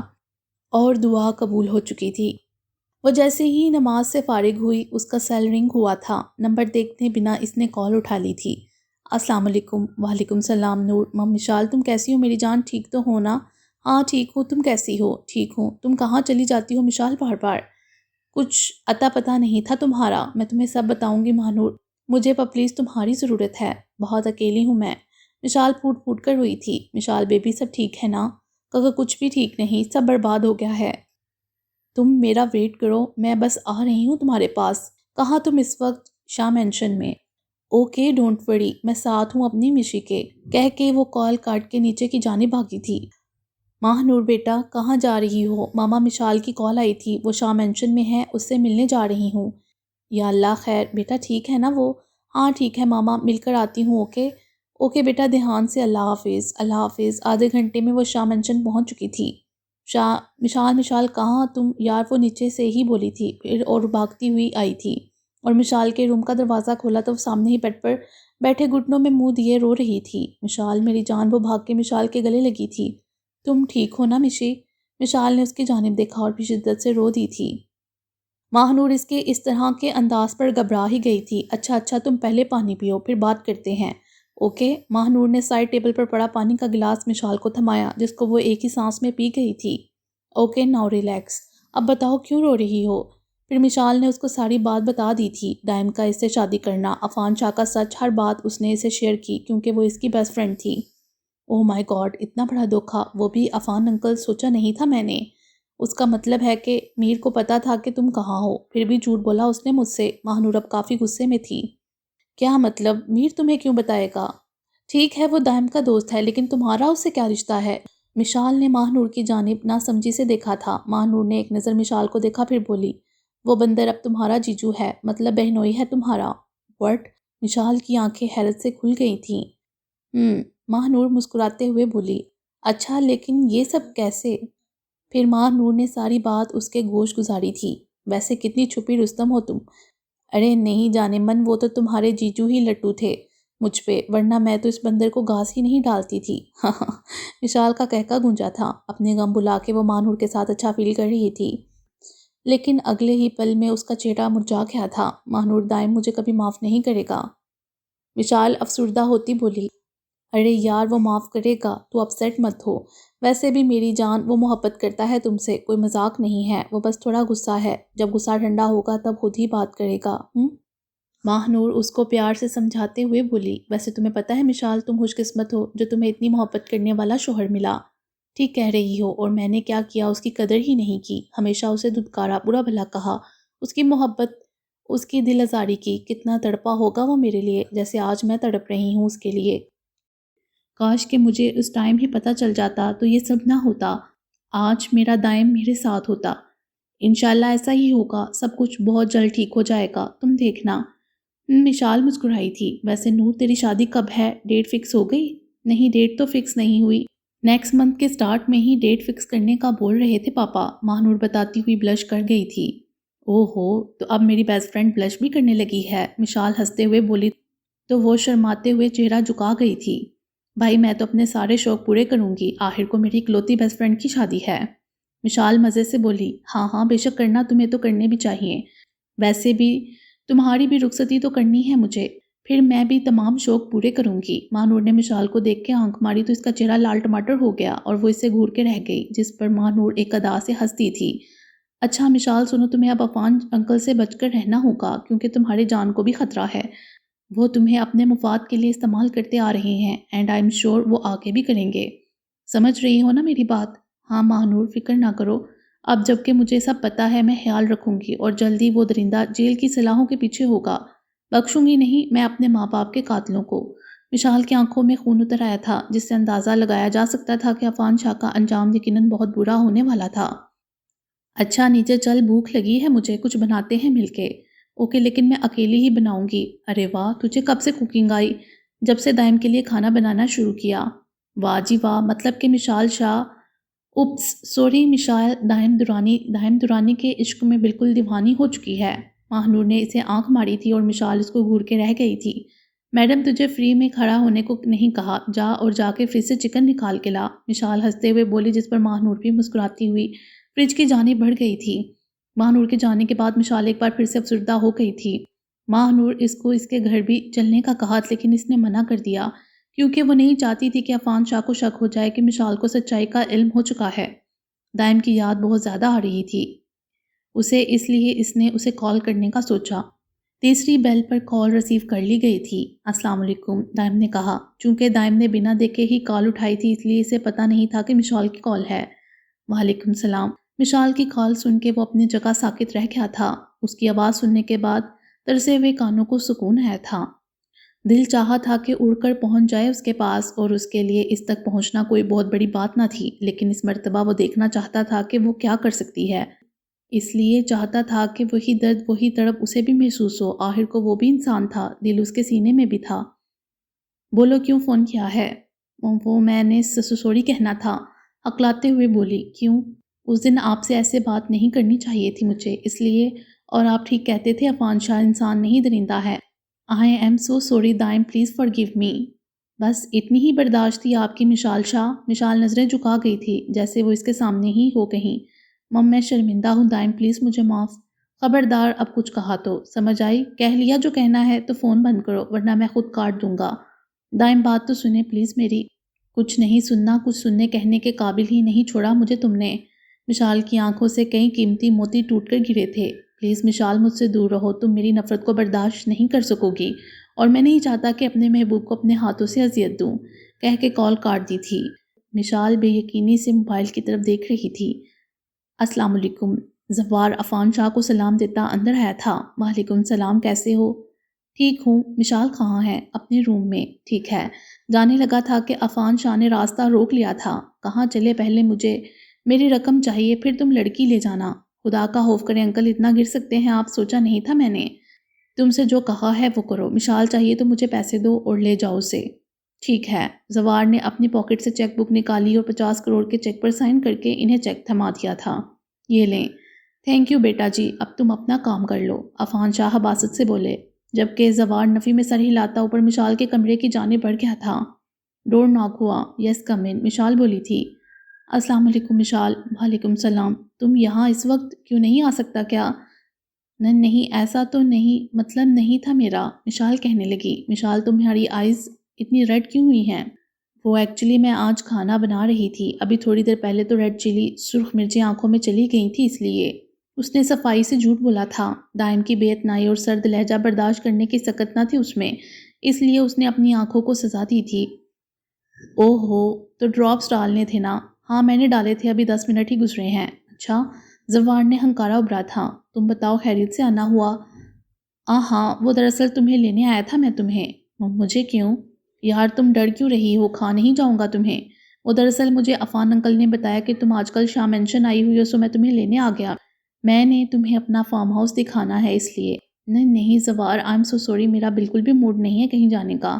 اور دعا قبول ہو چکی تھی۔ وہ جیسے ہی نماز سے فارغ ہوئی اس کا سیل رنگ ہوا تھا، نمبر دیکھنے بنا اس نے کال اٹھا لی تھی۔ السلام علیکم۔ وعلیکم السلام نور، مشال تم کیسی ہو میری جان؟ ٹھیک تو ہو نا؟ ہاں ٹھیک ہوں، تم کیسی ہو؟ ٹھیک ہوں۔ تم کہاں چلی جاتی ہو مشال بار بار؟ کچھ اتا پتہ نہیں تھا تمہارا، میں تمہیں سب بتاؤں گی ماہنور، مجھے پلیز تمہاری ضرورت ہے، بہت اکیلی ہوں میں۔ مشال پھوٹ کر ہوئی تھی۔ مشال بیبی سب ٹھیک ہے نا؟ کہا کچھ بھی ٹھیک نہیں، سب برباد ہو گیا ہے۔ تم میرا ویٹ کرو، میں بس آ رہی ہوں تمہارے پاس۔ کہاں تم اس وقت؟ شاہ مینشن میں۔ اوکے ڈونٹ وری، میں ساتھ ہوں اپنی مشی کے، کہہ کے وہ کال کاٹ کے نیچے کی جانب بھاگی تھی۔ ماہ نور بیٹا کہاں جا رہی ہو؟ ماما مشال کی کال آئی تھی، وہ شاہ مینشن میں ہے، اس سے ملنے جا رہی ہوں۔ یا اللہ خیر، بیٹا ٹھیک ہے نا وہ؟ ہاں ٹھیک ہے ماما، مل کر آتی ہوں۔ اوکے بیٹا، دھیان سے، اللہ حافظ۔ اللہ حافظ۔ آدھے گھنٹے میں وہ شاہ مینشن پہنچ چکی تھی۔ مشال کہاں تم؟ یار وہ نیچے سے ہی بولی تھی، پھر اور بھاگتی ہوئی آئی تھی اور مشال کے روم کا دروازہ کھولا تو وہ سامنے ہی بیڈ پر بیٹھے گھٹنوں میں منہ دیے رو رہی تھی۔ مشال میری جان، وہ بھاگ کے مشال کے گلے لگی تھی۔ تم ٹھیک ہو نا مشی؟ مشال نے اس کی جانب دیکھا اور بھی شدت سے رو دی تھی۔ ماہنور اس کے اس طرح کے انداز پر گھبرا ہی گئی تھی۔ اچھا تم پہلے پانی پیو، پھر بات کرتے ہیں۔ اوکے۔ ماہنور نے سائڈ ٹیبل پر پڑا پانی کا گلاس مشال کو تھمایا جس کو وہ ایک ہی سانس میں پی گئی تھی۔ اوکے ناؤ ریلیکس، اب بتاؤ کیوں رو رہی ہو؟ پھر مشال نے اس کو ساری بات بتا دی تھی، دائم کا اس سے شادی کرنا، عفان شاہ کا سچ، ہر بات اس نے اسے شیئر کی کیونکہ وہ اس کی بیسٹ فرینڈ تھی۔ اوہ مائی گاڈ، اتنا بڑا دھوکا، وہ بھی عفان انکل، سوچا نہیں تھا میں نے۔ اس کا مطلب ہے کہ میر کو پتا تھا کہ تم کہاں ہو، پھر بھی جھوٹ بولا اس نے مجھ سے۔ ماہنور اب کافی غصے میں تھی۔ کیا مطلب؟ میر تمہیں کیوں بتائے گا؟ ٹھیک ہے وہ دائم کا دوست ہے، لیکن تمہارا اس سے کیا رشتہ ہے؟ مشال نے ماہنور کی جانب ناسمجھی سے دیکھا تھا۔ ماہنور نے ایک نظر مشال کو دیکھا پھر بولی، وہ بندر اب تمہارا جیجو ہے، مطلب بہنوئی ہے تمہارا۔ وٹ؟ مشال کی آنکھیں حیرت سے کھل گئی تھیں۔ ماہنور مسکراتے ہوئے بولی، اچھا لیکن یہ سب کیسے؟ پھر ماہنور نے ساری بات اس کے گوش گزاری تھی۔ ویسے کتنی چھپی رستم ہو تم۔ ارے نہیں جانے من، وہ تو تمہارے جیجو ہی لٹو تھے، مجھ پہ، ورنہ میں تو اس بندر کو گھاس ہی نہیں ڈالتی تھی۔ ہاں ہاں، مشال کا کہکا گونجا تھا۔ اپنے غم بلا کے وہ ماہنور کے ساتھ اچھا فیل کر رہی تھی، لیکن اگلے ہی پل میں اس کا چہرہ مرجھا گیا تھا۔ ماہنور دائم مجھے کبھی معاف نہیں کرے گا، مشال افسردہ ہوتی بولی۔ ارے یار وہ معاف کرے گا، تو اپسیٹ مت ہو۔ ویسے بھی میری جان، وہ محبت کرتا ہے تم سے، کوئی مذاق نہیں ہے، وہ بس تھوڑا غصہ ہے، جب غصہ ٹھنڈا ہوگا تب خود ہی بات کرے گا۔ ماہنور اس کو پیار سے سمجھاتے ہوئے بولی، ویسے تمہیں پتہ ہے مشال، تم خوش قسمت ہو جو تمہیں اتنی محبت کرنے والا شوہر ملا۔ ٹھیک کہہ رہی ہو، اور میں نے کیا کیا اس کی قدر ہی نہیں کی، ہمیشہ اسے دھتکارا، برا بھلا کہا، اس کی محبت، اس کی دل آزاری کی، کتنا تڑپا ہوگا وہ میرے لیے، جیسے آج میں تڑپ رہی ہوں اس کے لیے۔ کاش کہ مجھے اس ٹائم ہی پتہ چل جاتا تو یہ سب نہ ہوتا، آج میرا دائم میرے ساتھ ہوتا۔ انشاءاللہ ایسا ہی ہوگا، سب کچھ بہت جلد ٹھیک ہو جائے گا، تم دیکھنا۔ مشال مسکرائی تھی۔ ویسے نور تیری شادی کب ہے؟ ڈیٹ فکس ہو گئی؟ نہیں، ڈیٹ تو فکس نہیں ہوئی، نیکسٹ منتھ کے سٹارٹ میں ہی ڈیٹ فکس کرنے کا بول رہے تھے پاپا، ماہنور بتاتی ہوئی بلش کر گئی تھی۔ اوہ ہو، تو اب میری بیسٹ فرینڈ بلش بھی کرنے لگی ہے، مشال ہنستے ہوئے بولی تو وہ شرماتے ہوئے چہرہ جھکا گئی تھی۔ بھائی میں تو اپنے سارے شوق پورے کروں گی، آخر کو میری اکلوتی بیسٹ فرینڈ کی شادی ہے۔ مشال مزے سے بولی، ہاں ہاں بے شک کرنا، تمہیں تو کرنے بھی چاہیے، ویسے بھی تمہاری بھی رخصتی تو کرنی ہے مجھے، پھر میں بھی تمام شوق پورے کروں گی۔ ماہنور نے مشال کو دیکھ کے آنکھ ماری تو اس کا چہرہ لال ٹماٹر ہو گیا اور وہ اس سے گھور کے رہ گئی، جس پر ماہنور ایک ادا سے ہنستی تھی۔ اچھا مشال سنو، تمہیں اب عفان انکل سے بچ کر رہنا ہوگا، کیونکہ تمہارے جان کو بھی خطرہ ہے، وہ تمہیں اپنے مفاد کے لیے استعمال کرتے آ رہے ہیں، اینڈ آئی ایم شیور وہ آگے بھی کریں گے۔ سمجھ رہی ہو نا میری بات؟ ہاں ماہنور، فکر نہ کرو، اب جب کہ مجھے سب پتہ ہے میں خیال رکھوں گی، اور جلدی وہ درندہ جیل کی سلاحوں کے پیچھے ہوگا، بخشوں گی نہیں میں اپنے ماں باپ کے قاتلوں کو۔ مشال کی آنکھوں میں خون اتر آیا تھا، جس سے اندازہ لگایا جا سکتا تھا کہ عفان شاہ کا انجام یقیناً بہت برا ہونے والا تھا۔ اچھا نیچے چل، بھوک لگی ہے مجھے، کچھ بناتے ہیں مل کے۔ اوکے، لیکن میں اکیلی ہی بناؤں گی۔ ارے واہ، تجھے کب سے کوکنگ آئی؟ جب سے دائم کے لیے کھانا بنانا شروع کیا۔ واہ جی واہ، مطلب کہ مشال شاہ، اوپس سوری مشال دائم دورانی کے عشق میں بالکل دیوانی ہو چکی ہے۔ ماہنور نے اسے آنکھ ماری تھی اور مشال اس کو گھور کے رہ گئی تھی۔ میڈم تجھے فری میں کھڑا ہونے کو نہیں کہا، جا اور جا کے فریج سے چکن نکال کے لا، مشال ہنستے ہوئے بولی، جس پر ماہنور بھی مسکراتی ہوئی فریج کی جانب بڑھ گئی تھی۔ ماہنور کے جانے کے بعد مشال ایک بار پھر سے افسردہ ہو گئی تھی۔ ماہنور اس کو اس کے گھر بھی چلنے کا کہا، لیکن اس نے منع کر دیا، کیونکہ وہ نہیں چاہتی تھی کہ عفان شاہ کو شک ہو جائے کہ مشال کو سچائی کا علم ہو چکا ہے۔ دائم کی یاد بہت زیادہ آ رہی تھی اسے، اس لیے اس نے اسے کال کرنے کا سوچا۔ تیسری بیل پر کال ریسیو کر لی گئی تھی۔ السلام علیکم، دائم نے کہا۔ چونکہ دائم نے بنا دیکھے ہی کال اٹھائی تھی، اس لیے اسے پتہ نہیں تھا کہ مشال کی کال ہے۔ وعلیکم السلام۔ مشال کی کال سن کے وہ اپنی جگہ ساکت رہ گیا تھا۔ اس کی آواز سننے کے بعد ترسے ہوئے کانوں کو سکون آیا تھا۔ دل چاہا تھا کہ اڑ کر پہنچ جائے اس کے پاس، اور اس کے لیے اس تک پہنچنا کوئی بہت بڑی بات نہ تھی، لیکن اس مرتبہ وہ دیکھنا چاہتا تھا کہ وہ کیا کر سکتی ہے۔ اس لیے چاہتا تھا کہ وہی درد، وہی تڑپ اسے بھی محسوس ہو، آخر کو وہ بھی انسان تھا، دل اس کے سینے میں بھی تھا۔ بولو کیوں فون کیا ہے؟ وہ میں نے سوری کہنا تھا، ہکلاتے ہوئے بولی۔ کیوں؟ اس دن آپ سے ایسے بات نہیں کرنی چاہیے تھی مجھے، اس لیے، اور آپ ٹھیک کہتے تھے عفان شاہ انسان نہیں درندہ ہے۔ I am so sorry دائم، پلیز forgive me۔ بس اتنی ہی برداشت تھی آپ کی مشال شاہ؟ مشال نظریں جھکا گئی تھی، جیسے وہ اس کے سامنے ہی ہو کہیں۔ مم میں شرمندہ ہوں دائم، پلیز مجھے معاف۔ خبردار اب کچھ کہا تو، سمجھ آئی؟ کہہ لیا جو کہنا ہے تو فون بند کرو، ورنہ میں خود کاٹ دوں گا۔ دائم بات تو سنیں پلیز میری۔ کچھ نہیں سننا، کچھ سننے کہنے کے قابل ہی نہیں چھوڑا مجھے تم نے۔ مشال کی آنکھوں سے کئی قیمتی موتی ٹوٹ کر گرے تھے۔ پلیز مشال، مجھ سے دور رہو، تم میری نفرت کو برداشت نہیں کر سکو گی، اور میں نہیں چاہتا کہ اپنے محبوب کو اپنے ہاتھوں سے اذیت دوں، کہہ کے کال کاٹ دی تھی۔ مشال بے یقینی سے موبائل کی طرف دیکھ رہی تھی۔ السلام علیکم، زوار عفان شاہ کو سلام دیتا اندر آیا تھا۔ وعلیکم السلام، کیسے ہو؟ ٹھیک ہوں۔ مشال کہاں ہے؟ اپنے روم میں۔ ٹھیک ہے۔ جانے لگا تھا کہ عفان شاہ نے راستہ روک لیا تھا۔ کہاں چلے؟ پہلے مجھے میری رقم چاہیے، پھر تم لڑکی لے جانا۔ خدا کا خوف کرے انکل، اتنا گر سکتے ہیں آپ؟ سوچا نہیں تھا میں نے۔ تم سے جو کہا ہے وہ کرو، مشال چاہیے تو مجھے پیسے دو اور لے جاؤ اسے۔ ٹھیک ہے۔ زوار نے اپنی پاکٹ سے چیک بک نکالی اور 50 کروڑ کے چیک پر سائن کر کے انہیں چیک تھما دیا تھا۔ یہ لیں۔ تھینک یو بیٹا جی، اب تم اپنا کام کر لو، عفان شاہ حباست سے بولے۔ جبکہ زوار نفی میں سر ہلاتا اوپر مشال کے کمرے کی جانب بڑھ گیا تھا۔ ڈور ناک ہوا۔ یس کم ان، مشال بولی تھی۔ السلام علیکم مشال۔ وعلیکم السلام۔ تم یہاں اس وقت کیوں نہیں آ سکتا کیا؟ نہیں ایسا تو نہیں، مطلب نہیں تھا میرا، مشال کہنے لگی۔ مشال تمہاری آئیز اتنی ریڈ کیوں ہوئی ہیں؟ وہ ایکچولی میں آج کھانا بنا رہی تھی، ابھی تھوڑی دیر پہلے تو ریڈ چلی سرخ مرچیں آنکھوں میں چلی گئی تھی اس لیے۔ اس نے صفائی سے جھوٹ بولا تھا۔ دائم کی بے اتنائی اور سرد لہجہ برداشت کرنے کی سکت نہ تھی اس میں، اس لیے اس نے اپنی آنکھوں کو سزا دی تھی۔ اوہ ہو، تو ڈراپس ڈالنے تھے نا؟ ہاں میں نے ڈالے تھے، ابھی 10 منٹ ہی گزرے ہیں۔ اچھا، زوار نے ہنکارا ابھرا تھا۔ تم بتاؤ خیریت سے آنا ہوا؟ ہاں وہ دراصل تمہیں لینے آیا تھا میں تمہیں۔ مجھے کیوں؟ یار تم ڈر کیوں رہی ہو؟ کھا نہیں جاؤں گا تمہیں۔ وہ دراصل مجھے عفان انکل نے بتایا کہ تم آج کل شام مینشن آئی ہوئی ہو، سو میں تمہیں لینے آ گیا۔ میں نے تمہیں اپنا فارم ہاؤس دکھانا ہے اس لیے۔ نہیں زوار، آئی ایم سو سوری، میرا بالکل بھی موڈ نہیں ہے کہیں جانے کا۔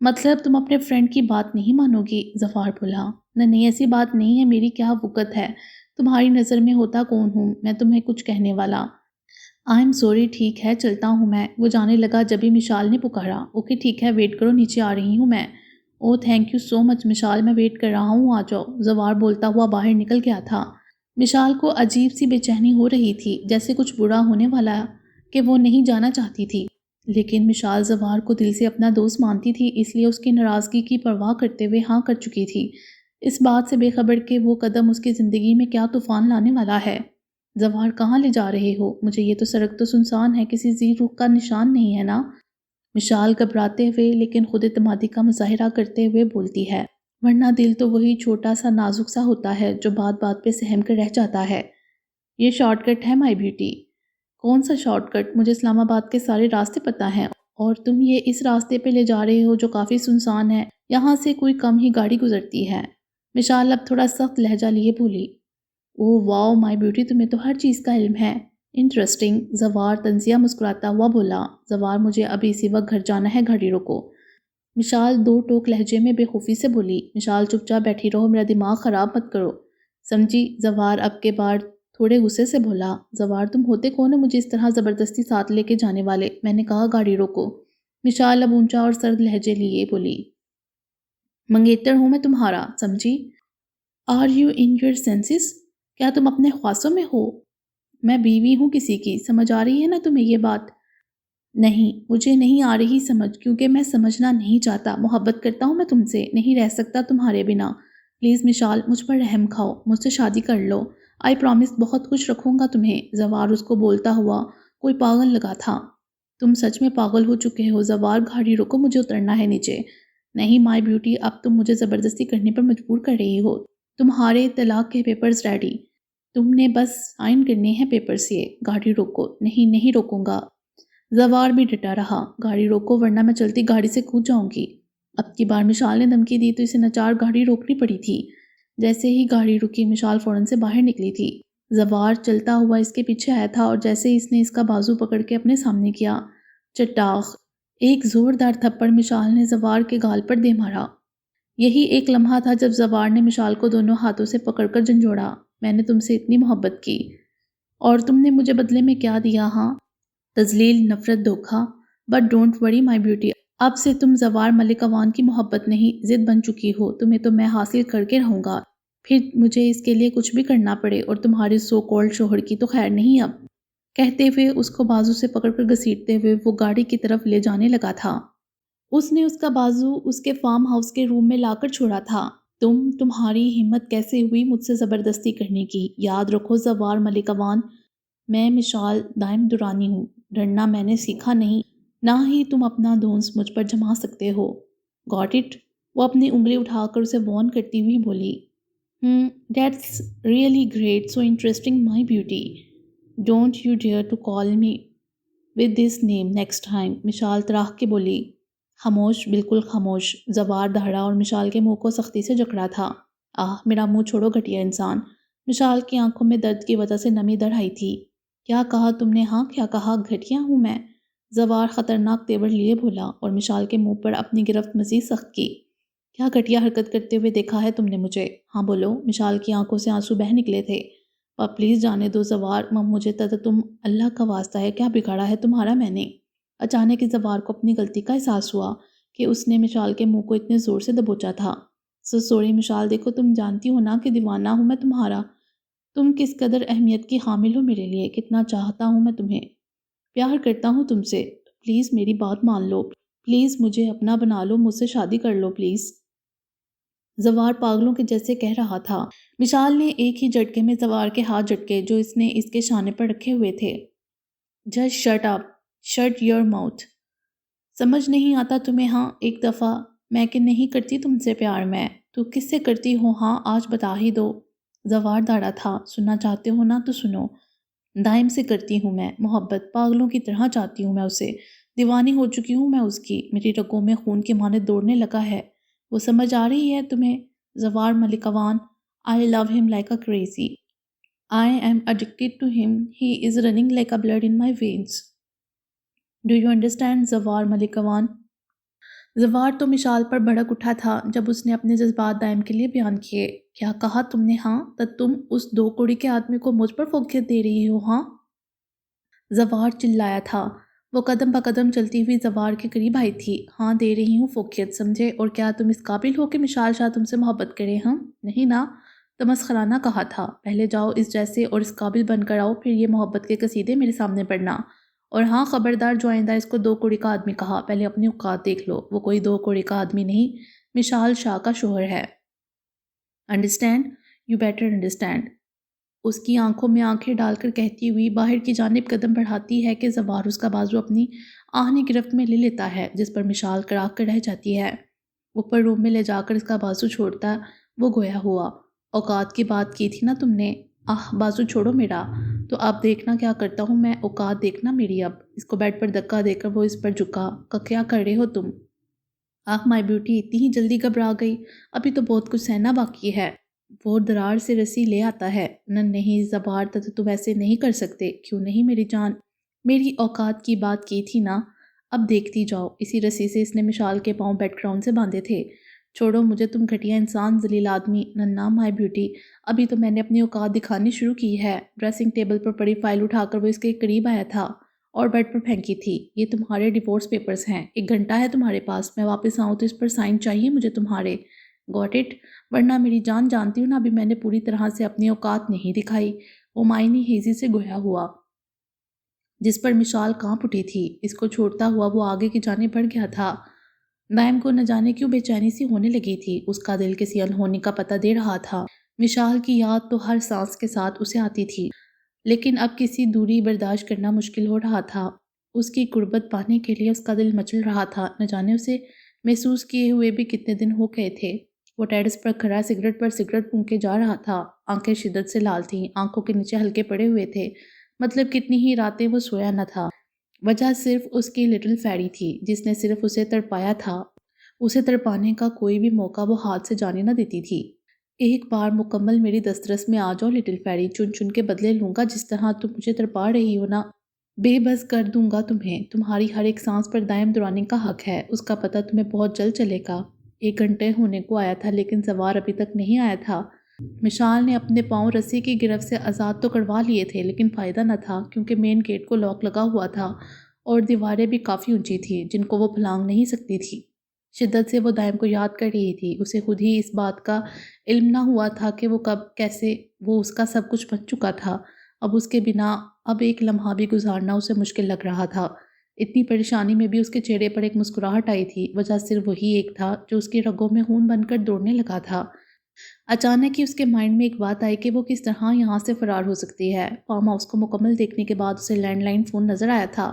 مطلب تم اپنے فرینڈ کی بات نہیں مانو گی؟ زوار بولا۔ نہیں ایسی بات نہیں ہے، میری کیا وقت ہے، تمہاری نظر میں ہوتا کون ہوں میں تمہیں کچھ کہنے والا؟ آئی ایم سوری، ٹھیک ہے چلتا ہوں میں۔ وہ جانے لگا جبھی مشال نے پکارا۔ اوکے ٹھیک ہے، ویٹ کرو، نیچے آ رہی ہوں میں۔ او تھینک یو سو مچ مشال، میں ویٹ کر رہا ہوں، آ جاؤ۔ زوار بولتا ہوا باہر نکل گیا تھا۔ مشال کو عجیب سی بے چینی ہو رہی تھی، جیسے کچھ برا ہونے والا کہ وہ نہیں جانا چاہتی تھی، لیکن مشال زوار کو دل سے اپنا دوست مانتی تھی، اس لیے اس کی ناراضگی کی پرواہ کرتے ہوئے ہاں کر چکی تھی، اس بات سے بے خبر کہ وہ قدم اس کی زندگی میں کیا طوفان لانے والا ہے۔ زوار کہاں لے جا رہے ہو؟ مجھے یہ تو سڑک تو سنسان ہے، کسی ذی رخ کا نشان نہیں ہے نا؟ مشال گھبراتے ہوئے لیکن خود اعتمادی کا مظاہرہ کرتے ہوئے بولتی ہے، ورنہ دل تو وہی چھوٹا سا نازک سا ہوتا ہے جو بات بات پہ سہم کر رہ جاتا ہے۔ یہ شارٹ کٹ ہے مائی بیوٹی۔ کون سا شارٹ کٹ؟ مجھے اسلام آباد کے سارے راستے پتہ ہیں، اور تم یہ اس راستے پہ لے جا رہے ہو جو کافی سنسان ہے، یہاں سے کوئی کم ہی گاڑی گزرتی ہے۔ مشال اب تھوڑا سخت لہجہ لیے بولی۔ اوہ واو مائی بیوٹی، تمہیں تو ہر چیز کا علم ہے، انٹرسٹنگ۔ زوار طنزیہ مسکراتا ہوا بولا۔ زوار مجھے ابھی اسی وقت گھر جانا ہے، گاڑی روکو۔ مشال دو ٹوک لہجے میں بے خوفی سے بولی۔ مشال چپ چاپ بیٹھی رہو، میرا دماغ خراب مت کرو، سمجھی؟ زوار اب کے بعد تھوڑے غصے سے بولا۔ زوار تم ہوتے کون ہو مجھے اس طرح زبردستی ساتھ لے کے جانے والے؟ میں نے کہا گاڑی روکو۔ مشال اب اونچا اور سرد لہجے لیے بولی۔ منگیتر ہوں میں تمہارا، سمجھی؟ Are you in your senses? کیا تم اپنے خواصوں میں ہو؟ میں بیوی ہوں کسی کی، سمجھ آ رہی ہے نا تمہیں یہ بات؟ نہیں مجھے نہیں آ رہی سمجھ، کیونکہ میں سمجھنا نہیں چاہتا، محبت کرتا ہوں میں تم سے، نہیں رہ سکتا تمہارے بنا۔ پلیز مشال مجھ پر رحم کھاؤ، مجھ سے شادی کر لو، آئی پرامس بہت خوش رکھوں گا تمہیں۔ زوار اس کو بولتا ہوا کوئی پاگل لگا تھا۔ تم سچ میں پاگل ہو چکے ہو زوار، گاڑی روکو، مجھے اترنا ہے نیچے۔ نہیں مائی بیوٹی، اب تم مجھے زبردستی کرنے پر مجبور کر رہی ہو، تمہارے طلاق کے پیپرز ریڈی، تم نے بس سائن کرنے ہیں پیپرز، یہ گاڑی روکو۔ نہیں روکوں گا۔ زوار بھی ڈٹا رہا۔ گاڑی روکو ورنہ میں چلتی گاڑی سے کود جاؤں گی۔ اب کی بار مشال نے دھمکی دی تو اسے ناچار گاڑی روکنی پڑی تھی۔ جیسے ہی گاڑی رکی مشال فوراً سے باہر نکلی تھی۔ زوار چلتا ہوا اس کے پیچھے آیا تھا اور جیسے ہی اس نے اس کا بازو پکڑ کے اپنے سامنے کیا، چٹاخ ایک زوردار تھپڑ مشال نے زوار کے گال پر دے مارا۔ یہی ایک لمحہ تھا جب زوار نے مشال کو دونوں ہاتھوں سے پکڑ کر جھنجھوڑا۔ میں نے تم سے اتنی محبت کی اور تم نے مجھے بدلے میں کیا دیا؟ ہاں تذلیل، نفرت، دھوکہ۔ But don't worry my beauty, اب سے تم زوار ملک اوان کی محبت نہیں ضد بن چکی ہو، تمہیں تو میں حاصل کر کے رہوں گا، پھر مجھے اس کے لیے کچھ بھی کرنا پڑے، اور تمہارے سو کالڈ شوہر کی تو خیر نہیں اب۔ کہتے ہوئے اس کو بازو سے پکڑ کر گھسیٹتے ہوئے وہ گاڑی کی طرف لے جانے لگا تھا۔ اس نے اس کا بازو اس کے فارم ہاؤس کے روم میں لا کر چھوڑا تھا۔ تمہاری ہمت کیسے ہوئی مجھ سے زبردستی کرنے کی؟ یاد رکھو زوار ملک اوان، میں مشال دائم دورانی ہوں، ڈرنا میں نے سیکھا نہیں، نہ ہی تم اپنا دھونس مجھ پر جما سکتے ہو۔ Got it? وہ اپنی انگلی اٹھا کر اسے وارن کرتی ہوئی بولی۔ That's really great, so interesting my beauty, don't you dare to call me with this name next time. Mishal تراح کے بولی۔ خاموش، بالکل خاموش۔ زوار دہڑا اور مشال کے منہ کو سختی سے جکڑا تھا۔ میرا منہ چھوڑو گھٹیا انسان۔ مشال کی آنکھوں میں درد کی وجہ سے نمی در آئی تھی۔ کیا کہا تم نے؟ ہاں کیا کہا؟ گھٹیا ہوں میں؟ زوار خطرناک تیور لیے بولا اور مشال کے منہ پر اپنی گرفت مزید سخت کی۔ کیا گھٹیا حرکت کرتے ہوئے دیکھا ہے تم نے مجھے؟ ہاں بولو۔ مشال کی آنکھوں سے آنسو بہہ نکلے تھے۔ پلیز جانے دو زوار، مجھے تم اللہ کا واسطہ ہے، کیا بگاڑا ہے تمہارا میں نے؟ اچانک ہی زوار کو اپنی غلطی کا احساس ہوا کہ اس نے مشال کے منہ کو اتنے زور سے دبوچا تھا۔ سوری مشال، دیکھو تم جانتی ہو نا کہ دیوانہ ہوں میں تمہارا، تم کس قدر اہمیت کی حامل ہو میرے لیے، کتنا چاہتا ہوں میں تمہیں، پیار کرتا ہوں تم سے، پلیز میری بات مان لو، پلیز مجھے اپنا بنا لو، مجھ سے شادی کر لو پلیز۔ زوار پاگلوں کے جیسے کہہ رہا تھا۔ مشال نے ایک ہی جھٹکے میں زوار کے ہاتھ جھٹکے جو اس نے اس کے شانے پر رکھے ہوئے تھے۔ Just shut up, shut your mouth. سمجھ نہیں آتا تمہیں؟ ہاں ایک دفعہ میں کہ نہیں کرتی تم سے پیار میں، تو کس سے کرتی ہو؟ ہاں آج بتا ہی دو۔ زوار داڑا تھا۔ سننا چاہتے ہو نا تو سنو۔ دائم سے کرتی ہوں میں محبت، پاگلوں کی طرح چاہتی ہوں میں اسے، دیوانی ہو چکی ہوں میں اس کی، میری رگوں میں خون کے مانند دوڑنے لگا ہے، وہ سمجھ آ رہی ہے تمہیں؟ زوار ملکاوان، I love him like a crazy. I am addicted to him. He is running like a blood in my veins. Do you understand, زوار ملکاوان؟ زوار تو مشال پر بھڑک اٹھا تھا جب اس نے اپنے جذبات دائم کے لیے بیان کیے۔ کیا کہا تم نے؟ ہاں تب تم اس دو کوڑی کے آدمی کو مجھ پر فوقیت دے رہی ہو؟ ہاں؟ زوار چلایا تھا۔ وہ قدم بہ قدم چلتی ہوئی زوار کے قریب آئی تھی۔ ہاں دے رہی ہوں فوقیت، سمجھے؟ اور کیا تم اس قابل ہو کہ مشال شاہ تم سے محبت کرے؟ ہم نہیں نا، تمسخرانہ کہا تھا۔ پہلے جاؤ اس جیسے اور اس قابل بن کر آؤ، پھر یہ محبت کے قصیدے میرے سامنے پڑھنا۔ اور ہاں خبردار جو آئندہ اس کو دو کوڑی کا آدمی کہا، پہلے اپنی اوقات دیکھ لو، وہ کوئی دو کوڑی کا آدمی نہیں، مشال شاہ کا شوہر ہے۔ انڈرسٹینڈ؟ You better understand. اس کی آنکھوں میں آنکھیں ڈال کر کہتی ہوئی باہر کی جانب قدم بڑھاتی ہے کہ زوار اس کا بازو اپنی آہنی گرفت میں لے لیتا ہے، جس پر مشال کڑا کر رہ جاتی ہے۔ اوپر روم میں لے جا کر اس کا بازو چھوڑتا وہ گویا ہوا، اوقات کی بات کی تھی نا تم نے؟ بازو چھوڑو میرا، تو اب دیکھنا کیا کرتا ہوں میں، اوقات دیکھنا میری اب۔ اس کو بیڈ پر دھکا دے کر وہ اس پر جھکا۔ کیا کر رہے ہو تم؟ مائی بیوٹی، اتنی ہی جلدی گھبرا گئی؟ ابھی تو بہت کچھ سہنا باقی ہے۔ وہ درار سے رسی لے آتا ہے۔ نہیں زوار، تم ایسے نہیں کر سکتے۔ کیوں نہیں میری جان؟ میری اوقات کی بات کی تھی نا، اب دیکھتی جاؤ۔ اسی رسی سے اس نے مشال کے پاؤں بیڈ گراؤنڈ سے باندھے تھے۔ چھوڑو مجھے تم گھٹیا انسان، ذلیل آدمی۔ ننا مائی بیوٹی، ابھی تو میں نے اپنی اوقات دکھانی شروع کی ہے۔ ڈریسنگ ٹیبل پر پڑی فائل اٹھا کر وہ اس کے قریب آیا تھا اور بیڈ پر پھینکی تھی۔ یہ تمہارے ڈیورس پیپرز ہیں، 1 گھنٹہ ہے تمہارے پاس، میں واپس آؤں تو اس پر سائن چاہیے مجھے تمہارے۔ Got it? ورنہ میری جان جانتی ہوں نا ابھی میں نے پوری طرح سے اپنی اوقات نہیں دکھائی۔ وہ معنی ہیزی سے گویا ہوا جس پر مشال کانپ اٹھی تھی۔ اس کو چھوڑتا ہوا وہ آگے کی جانب بڑھ گیا تھا۔ دائم کو نہ جانے کیوں بے چینی سی ہونے لگی تھی، اس کا دل کسی انہونی کا پتہ دے رہا تھا۔ مشال کی یاد تو ہر سانس کے ساتھ اسے آتی تھی، لیکن اب کسی دوری برداشت کرنا مشکل ہو رہا تھا۔ اس کی قربت پانے کے لیے اس کا دل مچل رہا تھا، نہ جانے اسے محسوس کیے ہوئے بھی کتنے دن ہو گئے تھے۔ وہ ٹیرس پر کھڑا سگریٹ پر سگریٹ پھونکے جا رہا تھا۔ آنکھیں شدت سے لال تھیں، آنکھوں کے نیچے ہلکے پڑے ہوئے تھے، مطلب کتنی ہی راتیں وہ سویا نہ تھا۔ وجہ صرف اس کی لٹل فیری تھی جس نے صرف اسے تڑپایا تھا۔ اسے تڑپانے کا کوئی بھی موقع وہ ہاتھ سے جانے نہ دیتی تھی۔ ایک بار مکمل میری دسترس میں آ جاؤ لٹل فیری، چن چن کے بدلے لوں گا جس طرح تم مجھے تڑپا رہی ہو نا، بے بس کر دوں گا تمہیں۔ تمہاری ہر ایک سانس پر دائم دورانی کا حق ہے، اس کا پتہ تمہیں بہت جلد چلے گا۔ 1 گھنٹے ہونے کو آیا تھا لیکن زوار ابھی تک نہیں آیا تھا۔ مشال نے اپنے پاؤں رسی کی گرفت سے آزاد تو کروا لیے تھے لیکن فائدہ نہ تھا، کیونکہ مین گیٹ کو لاک لگا ہوا تھا اور دیواریں بھی کافی اونچی تھیں جن کو وہ پھلانگ نہیں سکتی تھی۔ شدت سے وہ دائم کو یاد کر رہی تھی۔ اسے خود ہی اس بات کا علم نہ ہوا تھا کہ وہ کب کیسے وہ اس کا سب کچھ بن چکا تھا۔ اب اس کے بنا اب ایک لمحہ بھی گزارنا اسے مشکل لگ رہا تھا۔ اتنی پریشانی میں بھی اس کے چہرے پر ایک مسکراہٹ آئی تھی، وجہ صرف وہی ایک تھا جو اس کی رگوں میں خون بن کر دوڑنے لگا تھا۔ اچانک ہی اس کے مائنڈ میں ایک بات آئی کہ وہ کس طرح یہاں سے فرار ہو سکتی ہے۔ فارم ہاؤس کو مکمل دیکھنے کے بعد اسے لینڈ لائن فون نظر آیا تھا۔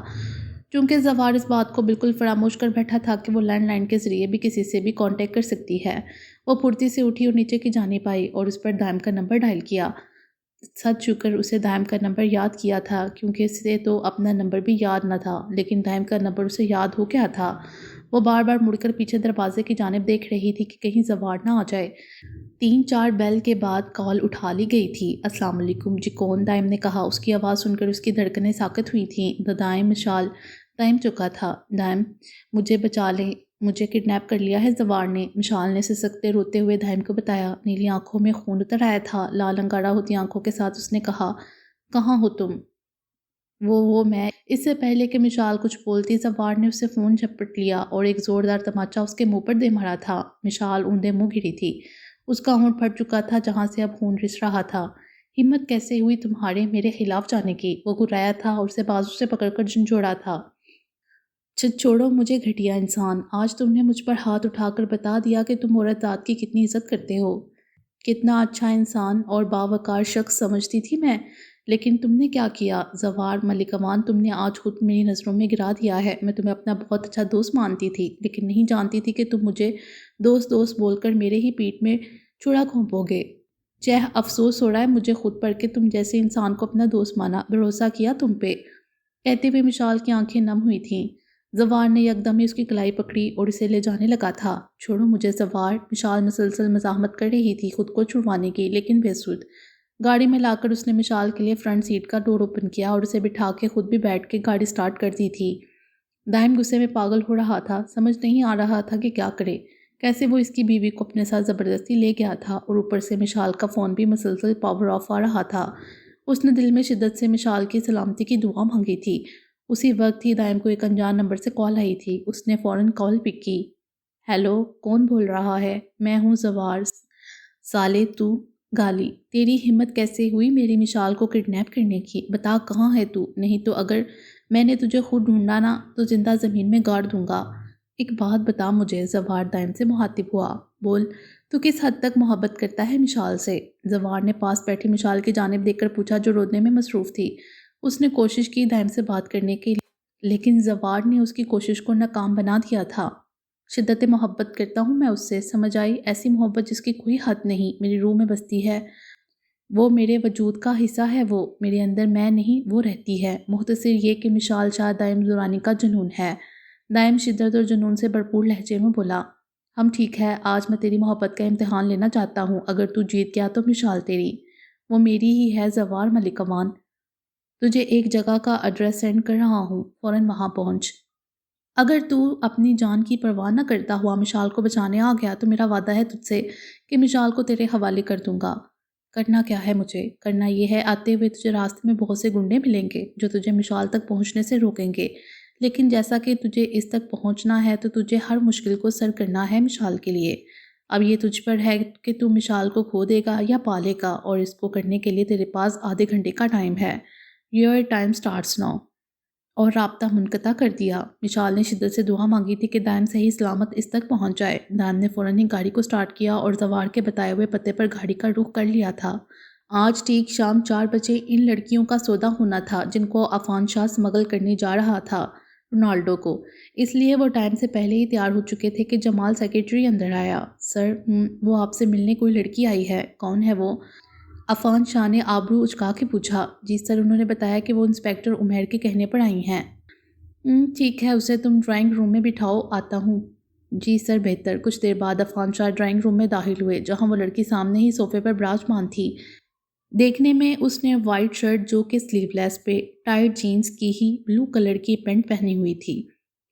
چونکہ زوار اس بات کو بالکل فراموش کر بیٹھا تھا کہ وہ لینڈ لائن کے ذریعے بھی کسی سے بھی کانٹیکٹ کر سکتی ہے، وہ پھرتی سے اٹھی اور نیچے کی جانب آئی اور اس پر دائم کا نمبر ڈائل کیا۔ سچ شکر اسے دائم کا نمبر یاد کیا تھا، کیونکہ اسے تو اپنا نمبر بھی یاد نہ تھا، لیکن دائم کا نمبر اسے یاد ہو گیا تھا۔ وہ بار بار مڑ کر پیچھے دروازے کی جانب دیکھ رہی تھی کہ کہیں زوار نہ آ جائے۔ 3-4 بیل کے بعد کال اٹھا لی گئی تھی۔ السلام علیکم جی، کون؟ دائم نے کہا۔ اس کی آواز سن کر اس کی دھڑکنیں ساکت ہوئی تھیں۔ دائم مشال۔ دائم چکا تھا۔ دائم مجھے بچا لیں، مجھے کڈنیپ کر لیا ہے زوار نے، مشال نے سسکتے روتے ہوئے دائم کو بتایا۔ نیلی آنکھوں میں خون اتر آیا تھا، لال انگارہ ہوتی آنکھوں کے ساتھ اس نے کہا، کہاں ہو تم؟ وہ میں اس سے پہلے کہ مشال کچھ بولتی زوار نے اسے فون جھپٹ لیا اور ایک زوردار تماچا اس کے منہ پر دے مارا تھا۔ مشال اوندے منہ گری تھی، اس کا ہونٹ پھٹ چکا تھا جہاں سے اب خون رس رہا تھا۔ ہمت کیسے ہوئی تمہارے میرے خلاف جانے کی؟ وہ گرایا تھا اور اسے بازو سے پکڑ کر جھنجھوڑا تھا۔ چھوڑو مجھے گھٹیا انسان، آج تم نے مجھ پر ہاتھ اٹھا کر بتا دیا کہ تم عورت ذات کی کتنی عزت کرتے ہو۔ کتنا اچھا انسان اور باوقار شخص سمجھتی تھی میں، لیکن تم نے کیا کیا؟ زوار ملک امان، تم نے آج خود میری نظروں میں گرا دیا ہے۔ میں تمہیں اپنا بہت اچھا دوست مانتی تھی، لیکن نہیں جانتی تھی کہ تم مجھے دوست بول کر میرے ہی پیٹ میں چوڑا گھونپو گے۔ افسوس ہو رہا ہے مجھے خود پر کہ تم جیسے انسان کو اپنا دوست مانا، بھروسہ کیا تم پہ۔ کہتے ہوئے مشال کی آنکھیں نم ہوئی تھیں۔ زوار نے یکدم ہی اس کی کلائی پکڑی اور اسے لے جانے لگا تھا۔ چھوڑو مجھے زوار، مشال مسلسل مزاحمت کر رہی تھی خود کو چھڑوانے کی، لیکن بے سود۔ گاڑی میں لا کر اس نے مشال کے لیے فرنٹ سیٹ کا ڈور اوپن کیا اور اسے بٹھا کے خود بھی بیٹھ کے گاڑی سٹارٹ کر دی تھی۔ دائم غصے میں پاگل ہو رہا تھا، سمجھ نہیں آ رہا تھا کہ کیا کرے، کیسے وہ اس کی بیوی کو اپنے ساتھ زبردستی لے گیا تھا، اور اوپر سے مشال کا فون بھی مسلسل پاور آف آ رہا تھا۔ اس نے دل میں شدت سے مشال کی سلامتی کی دعا مانگی تھی۔ اسی وقت ہی دائم کو ایک انجان نمبر سے کال آئی تھی۔ اس نے فوراً کال پک کی۔ ہیلو، کون بول رہا ہے؟ میں ہوں زوار۔ سالے تو گالی، تیری ہمت کیسے ہوئی میری مشال کو کڈنیپ کرنے کی؟ بتا کہاں ہے تو، نہیں تو اگر میں نے تجھے خود ڈھونڈا نا تو زندہ زمین میں گاڑ دوں گا۔ ایک بات بتا مجھے، زوار دائم سے مخاطب ہوا۔ بول، تو کس حد تک محبت کرتا ہے مشال سے؟ زوار نے پاس بیٹھی مشال کی جانب دیکھ کر پوچھا جو رونے میں مصروف تھی۔ اس نے کوشش کی دائم سے بات کرنے کی، لیکن زوار نے اس کی کوشش کو ناکام بنا دیا تھا۔ شدت محبت کرتا ہوں میں اس سے، سمجھ آئی؟ ایسی محبت جس کی کوئی حد نہیں، میری روح میں بستی ہے، وہ میرے وجود کا حصہ ہے، وہ میرے اندر میں نہیں وہ رہتی ہے۔ مختصر یہ کہ مشال شاہ دائم زورانی کا جنون ہے۔ دائم شدت اور جنون سے بھرپور لہجے میں بولا، ہم ٹھیک ہے، آج میں تیری محبت کا امتحان لینا چاہتا ہوں، اگر تو جیت گیا تو مشال تیری، وہ میری ہی ہے۔ زوار ملک امان، تجھے ایک جگہ کا ایڈریس سینڈ کر رہا ہوں، فوراً وہاں پہنچ۔ اگر تو اپنی جان کی پرواہ نہ کرتا ہوا مشال کو بچانے آ گیا تو میرا وعدہ ہے تجھ سے کہ مشال کو تیرے حوالے کر دوں گا۔ کرنا کیا ہے مجھے؟ کرنا یہ ہے، آتے ہوئے تجھے راستے میں بہت سے گنڈے ملیں گے جو تجھے مشال تک پہنچنے سے روکیں گے، لیکن جیسا کہ تجھے اس تک پہنچنا ہے تو تجھے ہر مشکل کو سر کرنا ہے مشال کے لیے۔ اب یہ تجھ پر ہے کہ تو مشال کو کھو دے گا یا پالے گا، اور اس کو کرنے کے لیے تیرے پاس آدھے گھنٹے کا ٹائم ہے۔ Your time starts now۔ اور رابطہ منقطع کر دیا۔ مشال نے شدت سے دعا مانگی تھی کہ دائم صحیح سلامت اس تک پہنچ جائے۔ دائم نے فوراً ہی گاڑی کو سٹارٹ کیا اور زوار کے بتائے ہوئے پتے پر گاڑی کا رخ کر لیا تھا۔ آج ٹھیک شام 4 بجے ان لڑکیوں کا سودا ہونا تھا جن کو عفان شاہ سمگل کرنے جا رہا تھا رونالڈو کو، اس لیے وہ ٹائم سے پہلے ہی تیار ہو چکے تھے کہ جمال سیکرٹری اندر آیا۔ سر، وہ آپ سے ملنے کوئی لڑکی آئی ہے۔ کون ہے وہ؟ عفان شاہ نے آبرو اچکا کے پوچھا۔ جی سر، انہوں نے بتایا کہ وہ انسپیکٹر عمیر کے کہنے پر آئی ہیں۔ ٹھیک ہے، اسے تم ڈرائنگ روم میں بٹھاؤ، آتا ہوں۔ جی سر، بہتر۔ کچھ دیر بعد عفان شاہ ڈرائنگ روم میں داخل ہوئے جہاں وہ لڑکی سامنے ہی صوفے پر براجمان تھی۔ دیکھنے میں اس نے وائٹ شرٹ جو کہ سلیو لیس پہ ٹائٹ جینز کی ہی بلو کلر کی پینٹ پہنی ہوئی تھی۔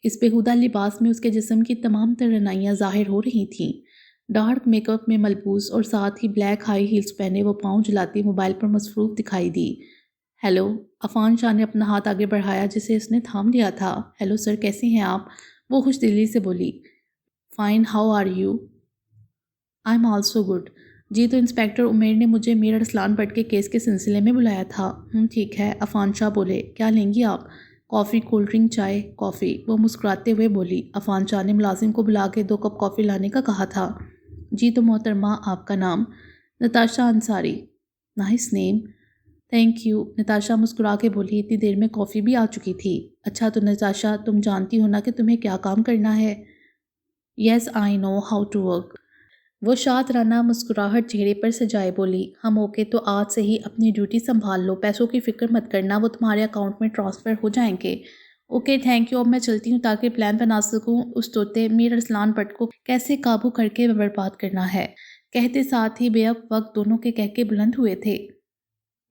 اس بےہودہ لباس میں اس کے جسم کی تمام توانائیاں ظاہر ہو رہی تھیں۔ ڈارک میک اپ میں ملبوس اور ساتھ ہی بلیک ہائی ہیلز پہنے وہ پاؤں جلاتی موبائل پر مصروف دکھائی دی۔ ہیلو، عفان شاہ نے اپنا ہاتھ آگے بڑھایا جسے اس نے تھام لیا تھا۔ ہیلو سر، کیسے ہیں آپ؟ وہ خوش دلی سے بولی۔ Fine, how are you? I am also good. جی، تو انسپیکٹر عمیر نے مجھے میر ارسلان بٹ کے کیس کے سلسلے میں بلایا تھا۔ ٹھیک ہے، عفان شاہ بولے۔ کیا لیں گی آپ؟ کافی، کولڈ ڈرنک، چائے؟ کافی، وہ مسکراتے ہوئے بولی۔ عفان شاہ نے ملازم کو بلا کے 2 کپ کافی لانے کا کہا تھا۔ جی، تو محترمہ، آپ کا نام؟ Natasha Ansari. Nice name. Thank you, Natasha مسکرا کے بولی۔ اتنی دیر میں کافی بھی آ چکی تھی۔ اچھا، تو نتاشا، تم جانتی ہو نا کہ تمہیں کیا کام کرنا ہے؟ یس، آئی نو ہاؤ ٹو ورک۔ وہ شاطرانہ مسکراہٹ چہرے پر سجائے بولی۔ ہم اوکے، تو آج سے ہی اپنی ڈیوٹی سنبھال لو، پیسوں کی فکر مت کرنا، وہ تمہارے اکاؤنٹ میں ٹرانسفر ہو جائیں گے۔ اوکے، تھینک یو، اب میں چلتی ہوں تاکہ پلان بنا سکوں اس طوطے میر ارسلان بٹ کو کیسے قابو کر کے برباد کرنا ہے۔ کہتے ساتھ ہی بے وقت دونوں کے کہکے بلند ہوئے تھے۔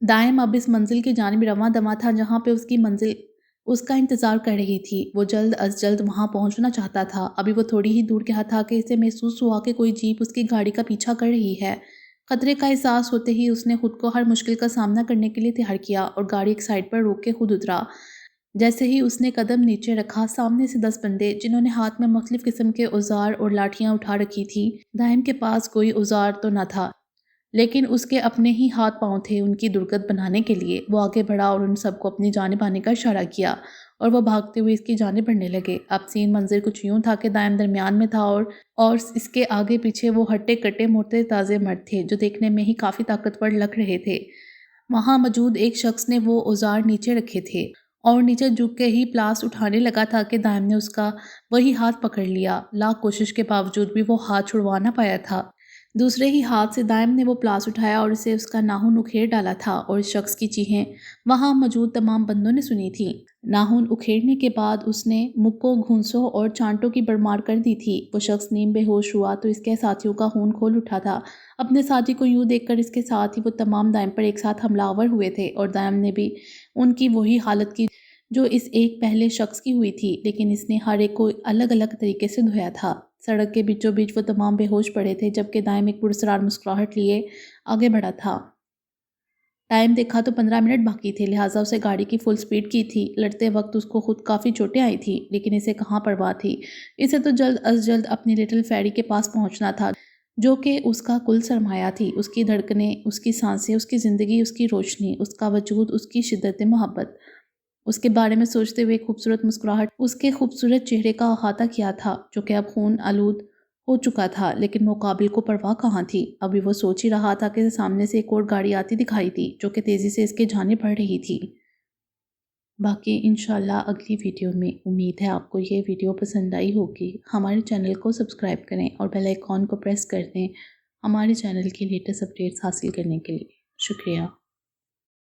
دائم اب اس منزل کی جانب رواں دواں تھا جہاں پہ اس کی منزل اس کا انتظار کر رہی تھی۔ وہ جلد از جلد وہاں پہنچنا چاہتا تھا۔ ابھی وہ تھوڑی ہی دور گیا تھا کہ اسے محسوس ہوا کہ کوئی جیپ اس کی گاڑی کا پیچھا کر رہی ہے۔ خطرے کا احساس ہوتے ہی اس نے خود کو ہر مشکل کا سامنا کرنے کے لیے تیار کیا اور گاڑی ایک سائڈ پر روک کے خود اترا۔ جیسے ہی اس نے قدم نیچے رکھا، سامنے سے 10 بندے جنہوں نے ہاتھ میں مختلف قسم کے اوزار اور لاٹھیاں اٹھا رکھی تھی۔ دائم کے پاس کوئی اوزار تو نہ تھا، لیکن اس کے اپنے ہی ہاتھ پاؤں تھے ان کی درگت بنانے کے لیے۔ وہ آگے بڑھا اور ان سب کو اپنی جانب آنے کا اشارہ کیا اور وہ بھاگتے ہوئے اس کی جانب بڑھنے لگے۔ اب سین منظر کچھ یوں تھا کہ دائم درمیان میں تھا اور اس کے آگے پیچھے وہ ہٹے کٹے موٹے تازے مرد تھے جو دیکھنے میں ہی کافی طاقتور لگ رہے تھے۔ وہاں موجود ایک شخص نے وہ اوزار نیچے رکھے تھے اور نیچے جھک کے ہی پلاس اٹھانے لگا تھا کہ دائم نے اس کا وہی ہاتھ پکڑ لیا۔ لاکھ کوشش کے باوجود بھی وہ ہاتھ چھڑوا نہ پایا تھا۔ دوسرے ہی ہاتھ سے دائم نے وہ پلاس اٹھایا اور اسے اس کا ناخن اکھیڑ ڈالا تھا اور اس شخص کی چیخیں وہاں موجود تمام بندوں نے سنی تھیں۔ ناخن اکھیڑنے کے بعد اس نے مکوں، گھونسوں اور چانٹوں کی بھرمار کر دی تھی۔ وہ شخص نیم بے ہوش ہوا تو اس کے ساتھیوں کا خون کھول اٹھا تھا۔ اپنے ساتھی کو یوں دیکھ کر اس کے ساتھ ہی وہ تمام دائم پر ایک ساتھ حملہ آور ہوئے تھے اور دائم نے بھی ان کی وہی حالت کی جو اس ایک پہلے شخص کی ہوئی تھی، لیکن اس نے ہر ایک کو الگ الگ طریقے سے دھویا تھا۔ سڑک کے بیچوں بیچ وہ تمام بے ہوش پڑے تھے جبکہ دائم ایک پراسرار مسکراہٹ لیے آگے بڑھا تھا۔ ٹائم دیکھا تو 15 منٹ باقی تھے، لہٰذا اسے گاڑی کی فل سپیڈ کی تھی۔ لڑتے وقت اس کو خود کافی چوٹیں آئی تھی، لیکن اسے کہاں پرواہ تھی۔ اسے تو جلد از جلد اپنی لٹل فیری کے پاس پہنچنا تھا جو کہ اس کا کل سرمایہ تھی۔ اس کی دھڑکنیں، اس کی سانسیں، اس کی زندگی، اس کی روشنی، اس کا وجود، اس کی شدت محبت۔ اس کے بارے میں سوچتے ہوئے خوبصورت مسکراہٹ اس کے خوبصورت چہرے کا احاطہ کیا تھا جو کہ اب خون آلود ہو چکا تھا، لیکن مقابل کو پرواہ کہاں تھی۔ ابھی وہ سوچ ہی رہا تھا کہ سامنے سے ایک اور گاڑی آتی دکھائی دی جو کہ تیزی سے اس کے جانب بڑھ رہی تھی۔ باقی انشاءاللہ اگلی ویڈیو میں۔ امید ہے آپ کو یہ ویڈیو پسند آئی ہوگی۔ ہمارے چینل کو سبسکرائب کریں اور بیل آئیکن کو پریس کر دیں ہمارے چینل کی لیٹسٹ اپڈیٹس حاصل کرنے کے لیے۔ شکریہ۔